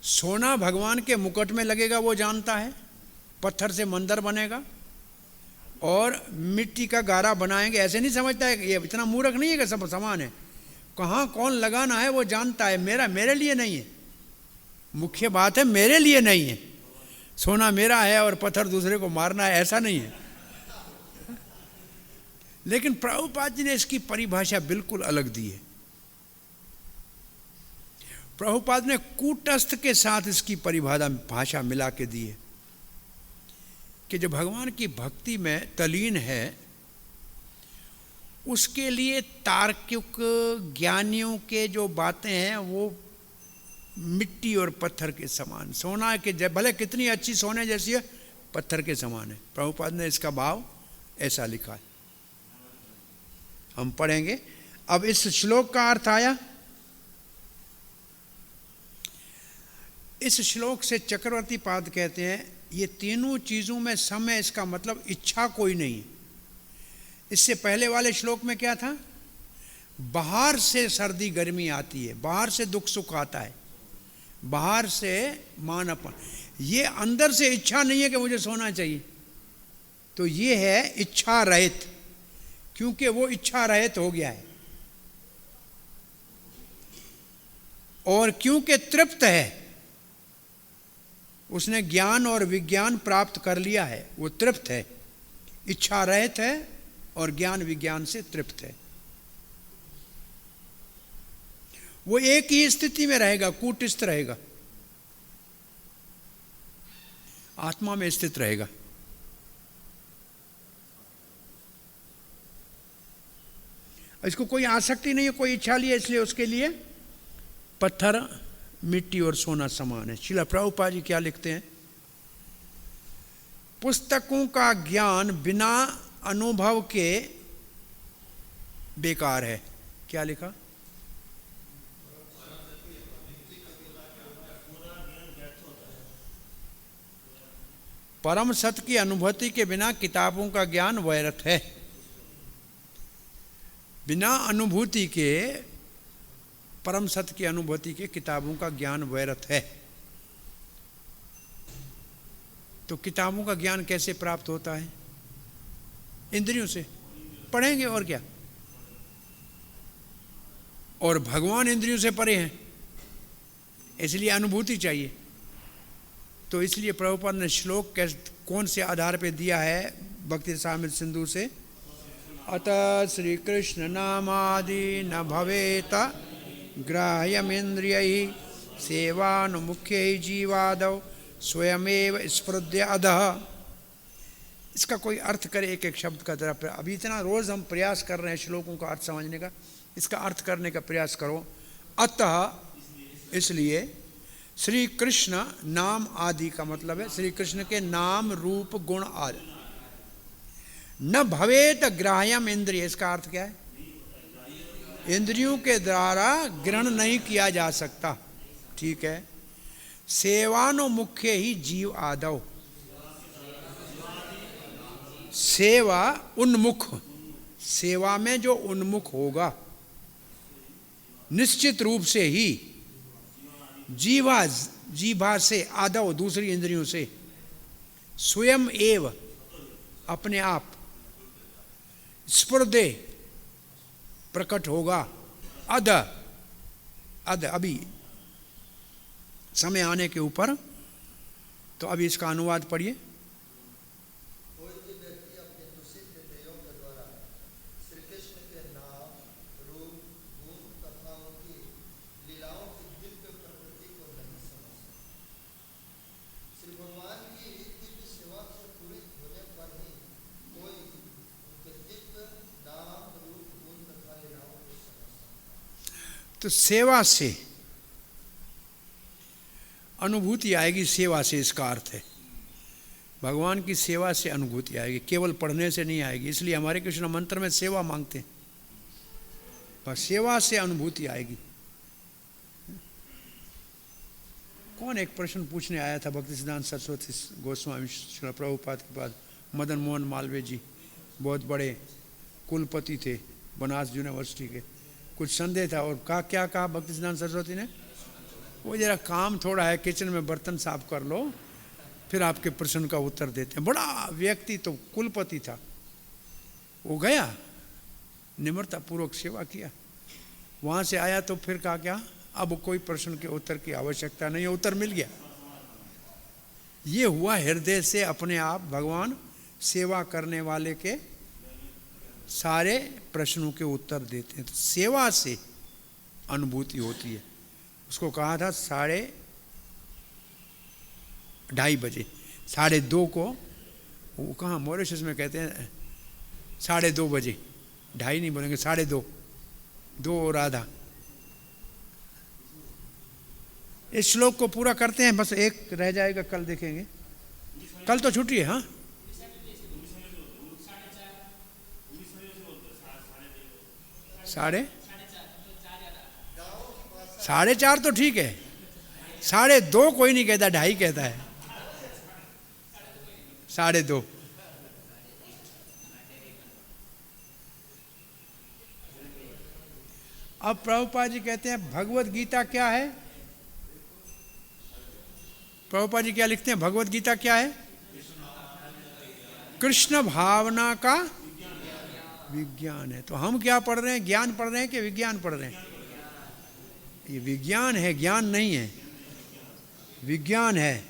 सोना भगवान के मुकुट में लगेगा वो जानता है, पत्थर से मंदिर बनेगा और मिट्टी का गारा बनाएंगे, ऐसे नहीं समझता है। ये इतना मूर्ख नहीं है कि सब समान है। कहाँ कौन लगाना है वो जानता है। मेरे लिए नहीं है, मुख्य बात है मेरे लिए नहीं है। सोना मेरा है और पत्थर दूसरे को मारना है, ऐसा नहीं है। लेकिन प्रभुपाद जी ने इसकी परिभाषा बिल्कुल अलग दी है। प्रभुपाद ने कूटस्थ के साथ इसकी परिभाषा मिला के दी है कि जो भगवान की भक्ति में तलीन है उसके लिए तार्किक ज्ञानियों के जो बातें हैं वो मिट्टी और पत्थर के समान, सोना के भले कितनी अच्छी सोने जैसी है, पत्थर के समान है। प्रभुपाद ने इसका भाव ऐसा लिखा है, हम पढ़ेंगे। अब इस श्लोक का अर्थ आया। इस श्लोक से चक्रवर्ती पाद कहते हैं ये तीनों चीजों में सम है, इसका मतलब इच्छा कोई नहीं है। इससे पहले वाले श्लोक में क्या था? बाहर से सर्दी गर्मी आती है, बाहर से दुख सुख आता है, बाहर से मान अपन। ये अंदर से इच्छा नहीं है कि मुझे सोना चाहिए, तो ये है इच्छा रहित, क्योंकि वो इच्छा रहित हो गया है और क्योंकि तृप्त है, उसने ज्ञान और विज्ञान प्राप्त कर लिया है, वो तृप्त है, इच्छा रहित है और ज्ञान विज्ञान से तृप्त है। वो एक ही स्थिति में रहेगा, कूटस्थ रहेगा, आत्मा में स्थित रहेगा। इसको कोई आसक्ति नहीं है, कोई इच्छा लिए, इसलिए उसके लिए पत्थर मिट्टी और सोना समान है। श्रील प्रभुपाद जी क्या लिखते हैं? पुस्तकों का ज्ञान बिना अनुभव के बेकार है। क्या लिखा? परम सत्य की अनुभूति के बिना किताबों का ज्ञान व्यर्थ है। बिना अनुभूति के, परम सत्य की अनुभूति के किताबों का ज्ञान व्यर्थ है। तो किताबों का ज्ञान कैसे प्राप्त होता है? इंद्रियों से पढ़ेंगे और क्या। और भगवान इंद्रियों से परे हैं, इसलिए अनुभूति चाहिए। तो इसलिए प्रभुपाद ने श्लोक कौन से आधार पे दिया है? भक्ति रसामृत सिंधु से, अतः श्री कृष्ण नामादि न भवेत ग्राह्यमिन्द्रियैः सेवानुमुख्यैः जीवादौ स्वयमेव स्पृद्य अधः। इसका कोई अर्थ करे एक एक शब्द का जरा। अभी इतना रोज हम प्रयास कर रहे हैं श्लोकों का अर्थ समझने का, इसका अर्थ करने का प्रयास करो। अतः इसलिए, श्री कृष्ण नाम आदि का मतलब है श्री कृष्ण के नाम रूप गुण आदि। न भवेत ग्राह्यम इंद्रिय, इसका अर्थ क्या है? इंद्रियों के द्वारा ग्रहण नहीं किया जा सकता। ठीक है। सेवानुमुख्य ही जीव आदौ, सेवा उन्मुख, सेवा में जो उन्मुख होगा निश्चित रूप से ही जीवा से, आदौ दूसरी इंद्रियों से, स्वयं एव अपने आप, स्फुरदे प्रकट होगा, अध अभी समय आने के ऊपर। तो अभी इसका अनुवाद पढ़िए। कोई भी व्यक्ति अपने दूषित इंद्रियों के द्वारा श्री कृष्ण के नाम, रूप, गुण तथा उनकी लीलाओं की दिव्य प्रकृति को नहीं समझ सकता। श्री भगवान की दिव्य सेवा से पूरित होने पर ही कोई उनके दिव्य नाम, रूप, गुण तथा लीलाओं को समझ सकता। तो सेवा से अनुभूति आएगी, सेवा से इसका अर्थ है भगवान की सेवा से अनुभूति आएगी, केवल पढ़ने से नहीं आएगी। इसलिए हमारे कृष्ण मंत्र में सेवा मांगते हैं, बस सेवा से अनुभूति आएगी। कौन एक प्रश्न पूछने आया था भक्ति सिद्धांत सरस्वती गोस्वामी श्रील प्रभुपाद के पास? मदन मोहन मालवीय जी, बहुत बड़े कुलपति थे बनारस यूनिवर्सिटी के, कुछ संदेह था और क्या कहा भक्तिसिद्धांत सरस्वती ने, वो जरा काम थोड़ा है, किचन में बर्तन साफ कर लो, फिर आपके प्रश्न का उत्तर देते हैं। बड़ा व्यक्ति तो कुलपति था, वो गया, निम्रता पूर्वक सेवा किया, वहाँ से आया तो फिर कहा क्या, अब कोई प्रश्न के उत्तर की आवश्यकता नहीं है, उत्तर मिल गया। ये हुआ हृदय से अपने आप भगवान सेवा करने वाले के सारे प्रश्नों के उत्तर देते हैं। तो सेवा से अनुभूति होती है। उसको कहा था 2:30 बजे, 2:30 को, वो कहाँ मॉरिशस में कहते हैं 2:30 बजे, 2:30 नहीं बोलेंगे, 2:30, 2 और आधा। इस श्लोक को पूरा करते हैं, बस एक रह जाएगा, कल देखेंगे, कल तो छुट्टी है। हाँ, 4:30 तो ठीक है, 2:30 कोई नहीं कहता, 2:30 कहता है, 2:30। अब प्रभुपाद जी कहते हैं भगवत गीता क्या है। प्रभुपाद जी क्या लिखते हैं, भगवत गीता क्या है? कृष्ण भावना का विज्ञान है। तो हम क्या पढ़ रहे हैं, ज्ञान पढ़ रहे हैं कि विज्ञान पढ़ रहे हैं? ये विज्ञान है, ज्ञान नहीं है, विज्ञान है।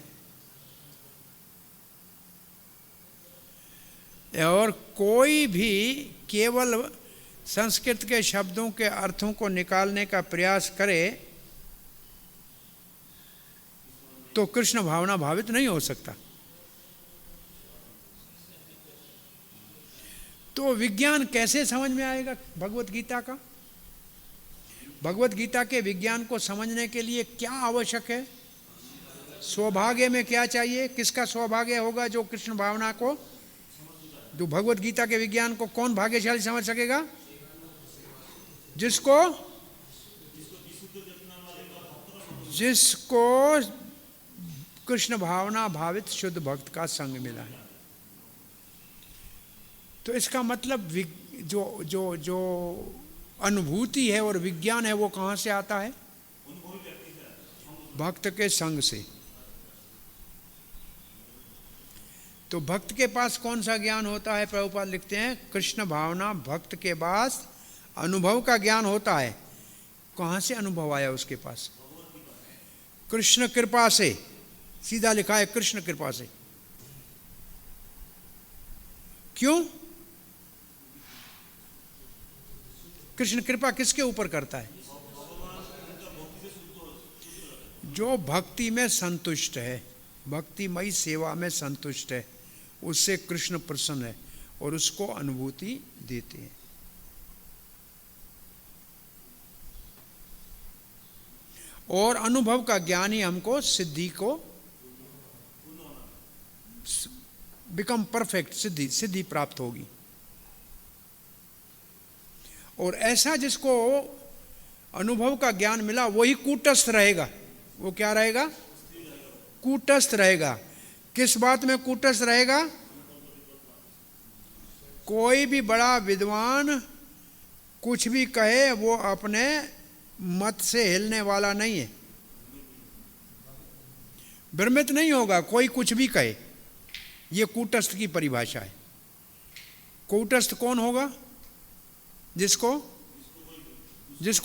और कोई भी केवल संस्कृत के शब्दों के अर्थों को निकालने का प्रयास करे तो कृष्ण भावना भावित नहीं हो सकता। तो विज्ञान कैसे समझ में आएगा भगवत गीता का? भगवत गीता के विज्ञान को समझने के लिए क्या आवश्यक है? सौभाग्य में क्या चाहिए? किसका सौभाग्य होगा जो कृष्ण भावना को, जो भगवत गीता के विज्ञान को कौन भाग्यशाली समझ सकेगा? जिसको कृष्ण भावना भावित शुद्ध भक्त का संग मिला है। तो इसका मतलब जो अनुभूति है और विज्ञान है वो कहाँ से आता है? भक्त के संग से। तो भक्त के पास कौन सा ज्ञान होता है? प्रभुपाद लिखते हैं कृष्ण भावना भक्त के पास अनुभव का ज्ञान होता है। कहाँ से अनुभव आया उसके पास? कृष्ण कृपा से। सीधा लिखा है कृष्ण कृपा से। क्यों? कृष्ण कृपा किसके ऊपर करता है? जो भक्ति में संतुष्ट है, भक्तिमयी सेवा में संतुष्ट है, उससे कृष्ण प्रसन्न है और उसको अनुभूति देते हैं। और अनुभव का ज्ञान ही हमको सिद्धि को, बिकम परफेक्ट, सिद्धि प्राप्त होगी। और ऐसा जिसको अनुभव का ज्ञान मिला वही कूटस्थ रहेगा। वो क्या रहेगा? कूटस्थ रहेगा। किस बात में कूटस्थ रहेगा? कोई भी बड़ा विद्वान कुछ भी कहे वो अपने मत से हिलने वाला नहीं है, भ्रमित नहीं होगा। कोई कुछ भी कहे, ये कूटस्थ की परिभाषा है। कूटस्थ कौन होगा? जिसको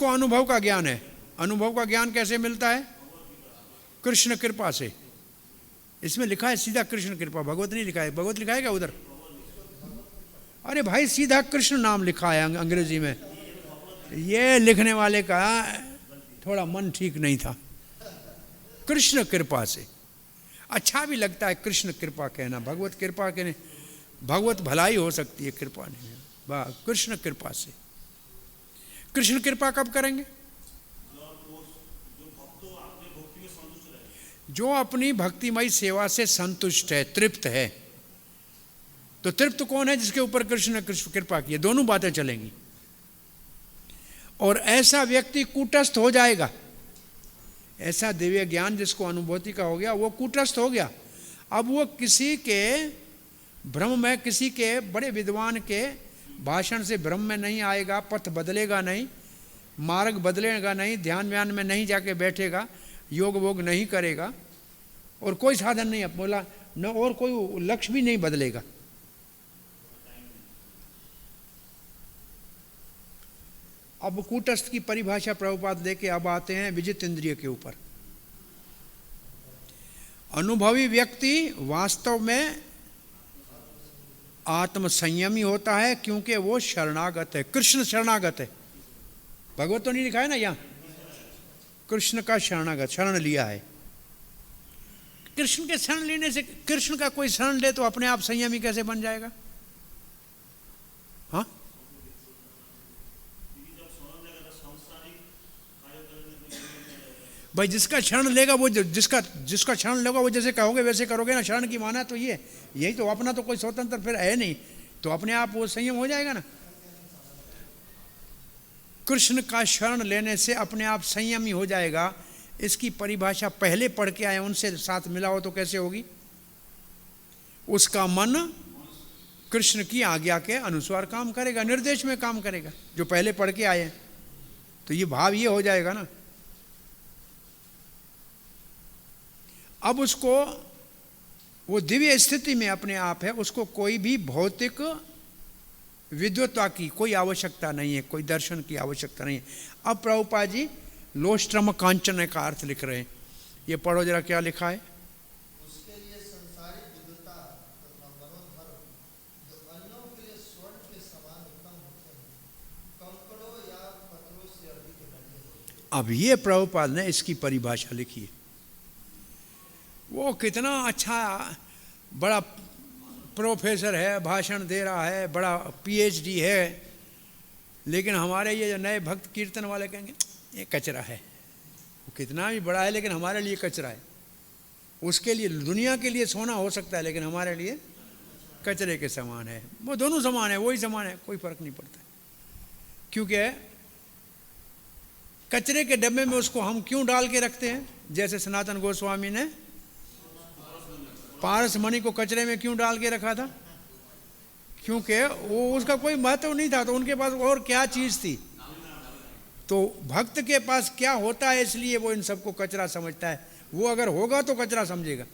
अनुभव का ज्ञान है। अनुभव का ज्ञान कैसे मिलता है? कृष्ण कृपा से। इसमें लिखा है सीधा कृष्ण कृपा, भगवत नहीं लिखा है। भगवत लिखा है क्या उधर? अरे भाई सीधा कृष्ण नाम लिखा है अंग्रेजी में। ये लिखने वाले का थोड़ा मन ठीक नहीं था। कृष्ण कृपा से अच्छा भी लगता है कृष्ण कृपा कहना। भगवत कृपा कहने, भगवत भलाई हो सकती है, कृपा नहीं। वाह, कृष्ण कृपा से। कृष्ण कृपा कब करेंगे? जो अपनी भक्तिमयी सेवा से संतुष्ट है, तृप्त है। तो तृप्त कौन है? जिसके ऊपर कृष्ण ने कृपा की। दोनों बातें चलेंगी। और ऐसा व्यक्ति कूटस्थ हो जाएगा। ऐसा दिव्य ज्ञान जिसको अनुभूति का हो गया वो कूटस्थ हो गया। अब वो किसी के भ्रम में, किसी के बड़े विद्वान के भाषण से भ्रम में नहीं आएगा, पथ बदलेगा नहीं, मार्ग बदलेगा नहीं, ध्यान व्यान में नहीं जाके बैठेगा, योग वोग नहीं करेगा, और कोई साधन नहीं अब बोला न, और कोई लक्ष्य भी नहीं बदलेगा। अब कूटस्थ की परिभाषा प्रभुपाद लेके अब आते हैं विजित इंद्रिय के ऊपर। अनुभवी व्यक्ति वास्तव में आत्म संयमी होता है, क्योंकि वो शरणागत है, कृष्ण शरणागत है। भगवत तो नहीं लिखा है ना यहाँ, कृष्ण का शरणागत, शरण लिया है। कृष्ण के शरण लेने से, कृष्ण का कोई शरण ले तो अपने आप संयमी कैसे बन जाएगा? हाँ, भाई जिसका शरण लेगा वो, जिसका शरण लेगा वो जैसे कहोगे वैसे करोगे ना। शरण की माना तो ये, यही तो, अपना तो कोई स्वतंत्र फिर है नहीं, तो अपने आप वो संयम हो जाएगा ना। कृष्ण का शरण लेने से अपने आप संयमी हो जाएगा। इसकी परिभाषा पहले पढ़ के आए, उनसे साथ मिला हो तो कैसे होगी? उसका मन कृष्ण की आज्ञा के अनुसार काम करेगा, निर्देश में काम करेगा, जो पहले पढ़ के आए। तो ये भाव ये हो जाएगा ना। अब उसको वो दिव्य स्थिति में अपने आप है, उसको कोई भी भौतिक विद्वत्ता की कोई आवश्यकता नहीं है, कोई दर्शन की आवश्यकता नहीं है। अब प्रभुपाद जी लोष्ट्रम कांचन का अर्थ लिख रहे हैं, ये पढ़ो जरा क्या लिखा है। उसके लिए संसारिक विद्वता तथा मनोधर्म जो अन्यों के लिए स्वर्ण के समान उत्तम होते हैं, कंकड़ों या पत्थरों से अधिक नहीं होते। अब ये प्रभुपाद ने इसकी परिभाषा लिखी है। वो कितना अच्छा बड़ा प्रोफेसर है, भाषण दे रहा है, बड़ा PhD है, लेकिन हमारे ये जो नए भक्त कीर्तन वाले कहेंगे ये कचरा है। वो कितना भी बड़ा है लेकिन हमारे लिए कचरा है। उसके लिए, दुनिया के लिए सोना हो सकता है, लेकिन हमारे लिए कचरे के समान है। वो दोनों समान है, वही समान है, कोई फर्क नहीं पड़ता। क्योंकि कचरे के डब्बे में उसको हम क्यों डाल के रखते हैं? जैसे सनातन गोस्वामी ने पारस मणि को कचरे में क्यों डाल के रखा था? क्योंकि वो उसका कोई महत्व नहीं था, तो उनके पास और क्या चीज थी। तो भक्त के पास क्या होता है, इसलिए वो इन सबको कचरा समझता है। वो अगर होगा तो कचरा समझेगा।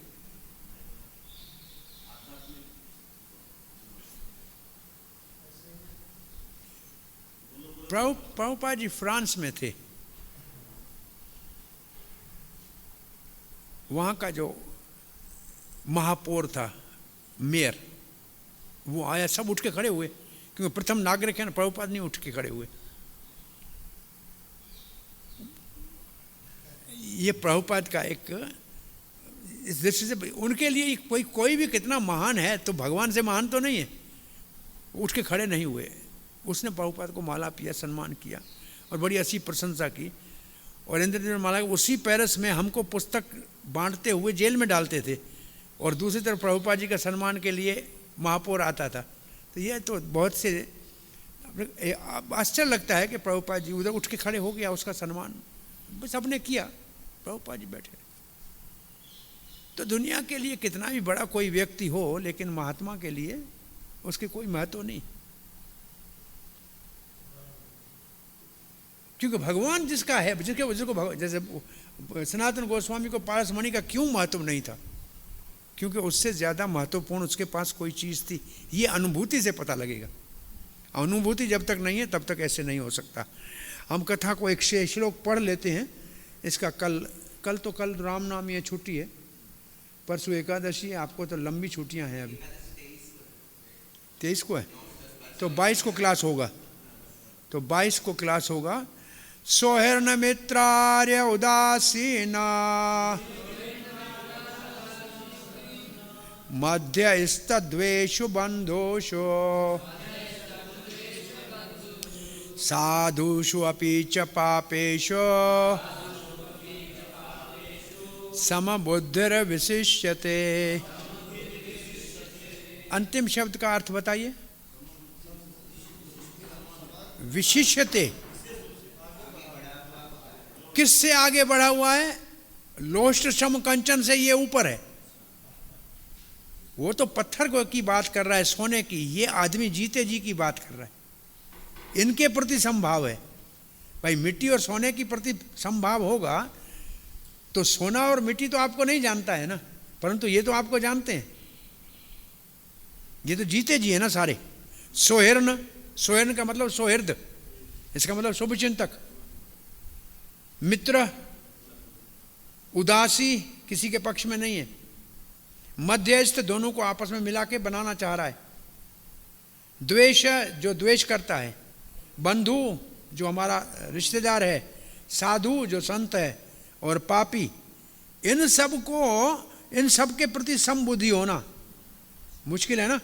प्रभुपाद जी फ्रांस में थे, वहाँ का जो महापौर था, मेयर, वो आया, सब उठ के खड़े हुए, क्योंकि प्रथम नागरिक है ना। प्रभुपाद नहीं उठ के खड़े हुए। ये प्रभुपाद का एक, इस दृष्टि से उनके लिए कोई भी कितना महान है तो भगवान से महान तो नहीं है। उठ के खड़े नहीं हुए, उसने प्रभुपाद को माला पिया, सम्मान किया और बड़ी अच्छी प्रशंसा की। और इंद्रदेव माला उसी पेरिस में हमको पुस्तक बांटते हुए जेल में डालते थे, और दूसरी तरफ प्रभुपाद जी का सम्मान के लिए महापौर आता था। तो ये तो बहुत से आश्चर्य लगता है कि प्रभुपाद जी उधर उठ के खड़े हो गया, उसका सम्मान बस सबने किया, प्रभुपाद जी बैठे। तो दुनिया के लिए कितना भी बड़ा कोई व्यक्ति हो, लेकिन महात्मा के लिए उसके कोई महत्व नहीं, क्योंकि भगवान जिसका है, जिसको जैसे सनातन गोस्वामी को पारस मणि का क्यों महत्व नहीं था? क्योंकि उससे ज़्यादा महत्वपूर्ण उसके पास कोई चीज़ थी। ये अनुभूति से पता लगेगा। अनुभूति जब तक नहीं है तब तक ऐसे नहीं हो सकता। हम कथा को एक श्लोक पढ़ लेते हैं। इसका कल रामनवमी है, छुट्टी है, परसों एकादशी है, आपको तो लंबी छुट्टियां हैं। अभी 23 को है, तो 22 को क्लास होगा। तो 22 को क्लास होगा। सौहर्ण मित्रार्य उदासीना मध्यस्तद्वेषु बंधोषु साधुषु अपि च पापेषु समबुद्धिर विशिष्यते। अंतिम शब्द का अर्थ बताइए। विशिष्यते किससे आगे बढ़ा हुआ है? लोष्ट सम कंचन से ये ऊपर है। वो तो पत्थर की बात कर रहा है, सोने की। ये आदमी जीते जी की बात कर रहा है। इनके प्रति समभाव है। भाई मिट्टी और सोने की प्रति समभाव होगा तो सोना और मिट्टी तो आपको नहीं जानता है ना, परंतु ये तो आपको जानते हैं। ये तो जीते जी है ना सारे। सोहिर्ण, सोहिर्ण का मतलब सोहृद, इसका मतलब शुभचिंतक। मित्र, उदासी किसी के पक्ष में नहीं है। मध्यस्थ, दोनों को आपस में मिला के बनाना चाह रहा है। द्वेष, जो द्वेष करता है। बंधु, जो हमारा रिश्तेदार है। साधु, जो संत है। और पापी, इन सब के प्रति समबुद्धि होना मुश्किल है ना।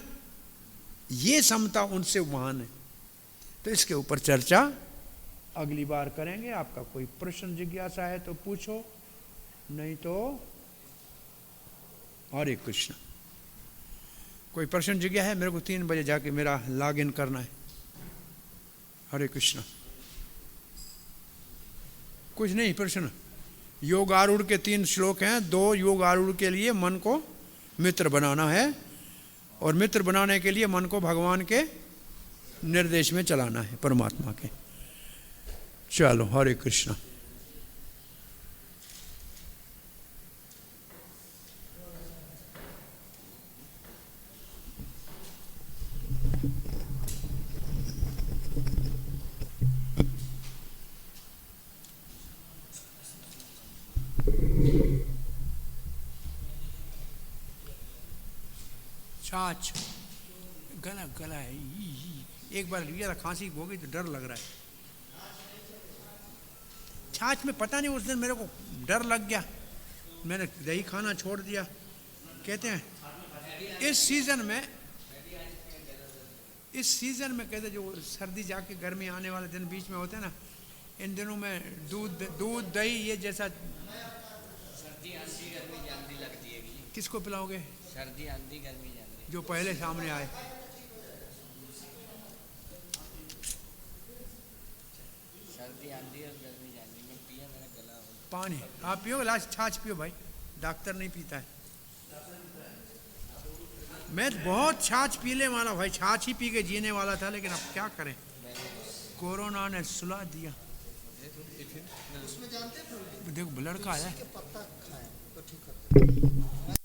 ये समता उनसे महान है। तो इसके ऊपर चर्चा अगली बार करेंगे। आपका कोई प्रश्न जिज्ञासा है तो पूछो, नहीं तो हरे कृष्ण। कोई प्रश्न जिज्ञासा है? मेरे को 3 बजे जाके मेरा लॉगिन करना है। हरे कृष्ण। कुछ नहीं प्रश्न। योग आरूढ़ के 3 श्लोक हैं। 2 योग आरूढ़ के लिए मन को मित्र बनाना है, और मित्र बनाने के लिए मन को भगवान के निर्देश में चलाना है, परमात्मा के। चलो, हरे कृष्ण। छाछ, गला है। एक बार लिया था, खांसी हो गई तो डर लग रहा है। छाछ में पता नहीं, उस दिन मेरे को डर लग गया, मैंने दही खाना छोड़ दिया। कहते हैं इस सीजन में कहते जो सर्दी जाके गर्मी आने वाले दिन बीच में होते हैं ना, इन दिनों में दूध दही ये जैसा। सर्दी आंधी गर्मी जल्दी लगती है। किसको पिलाओगे? सर्दी आंधी गर्मी जल्दी जो पहले सामने आए। सर्दी आंधी और गर्मी जल्दी में पिया, मेरा गला पानी आप पियो, लास्ट छाछ पियो भाई, डॉक्टर नहीं पीता है। मैं बहुत छाछ पीने वाला भाई, छाछ ही पी के जीने वाला था, लेकिन अब क्या करें, कोरोना ने सुला दिया। उसमें जानते हैं देखो लड़का आया पत्ता खाएं तो ठीक होता है।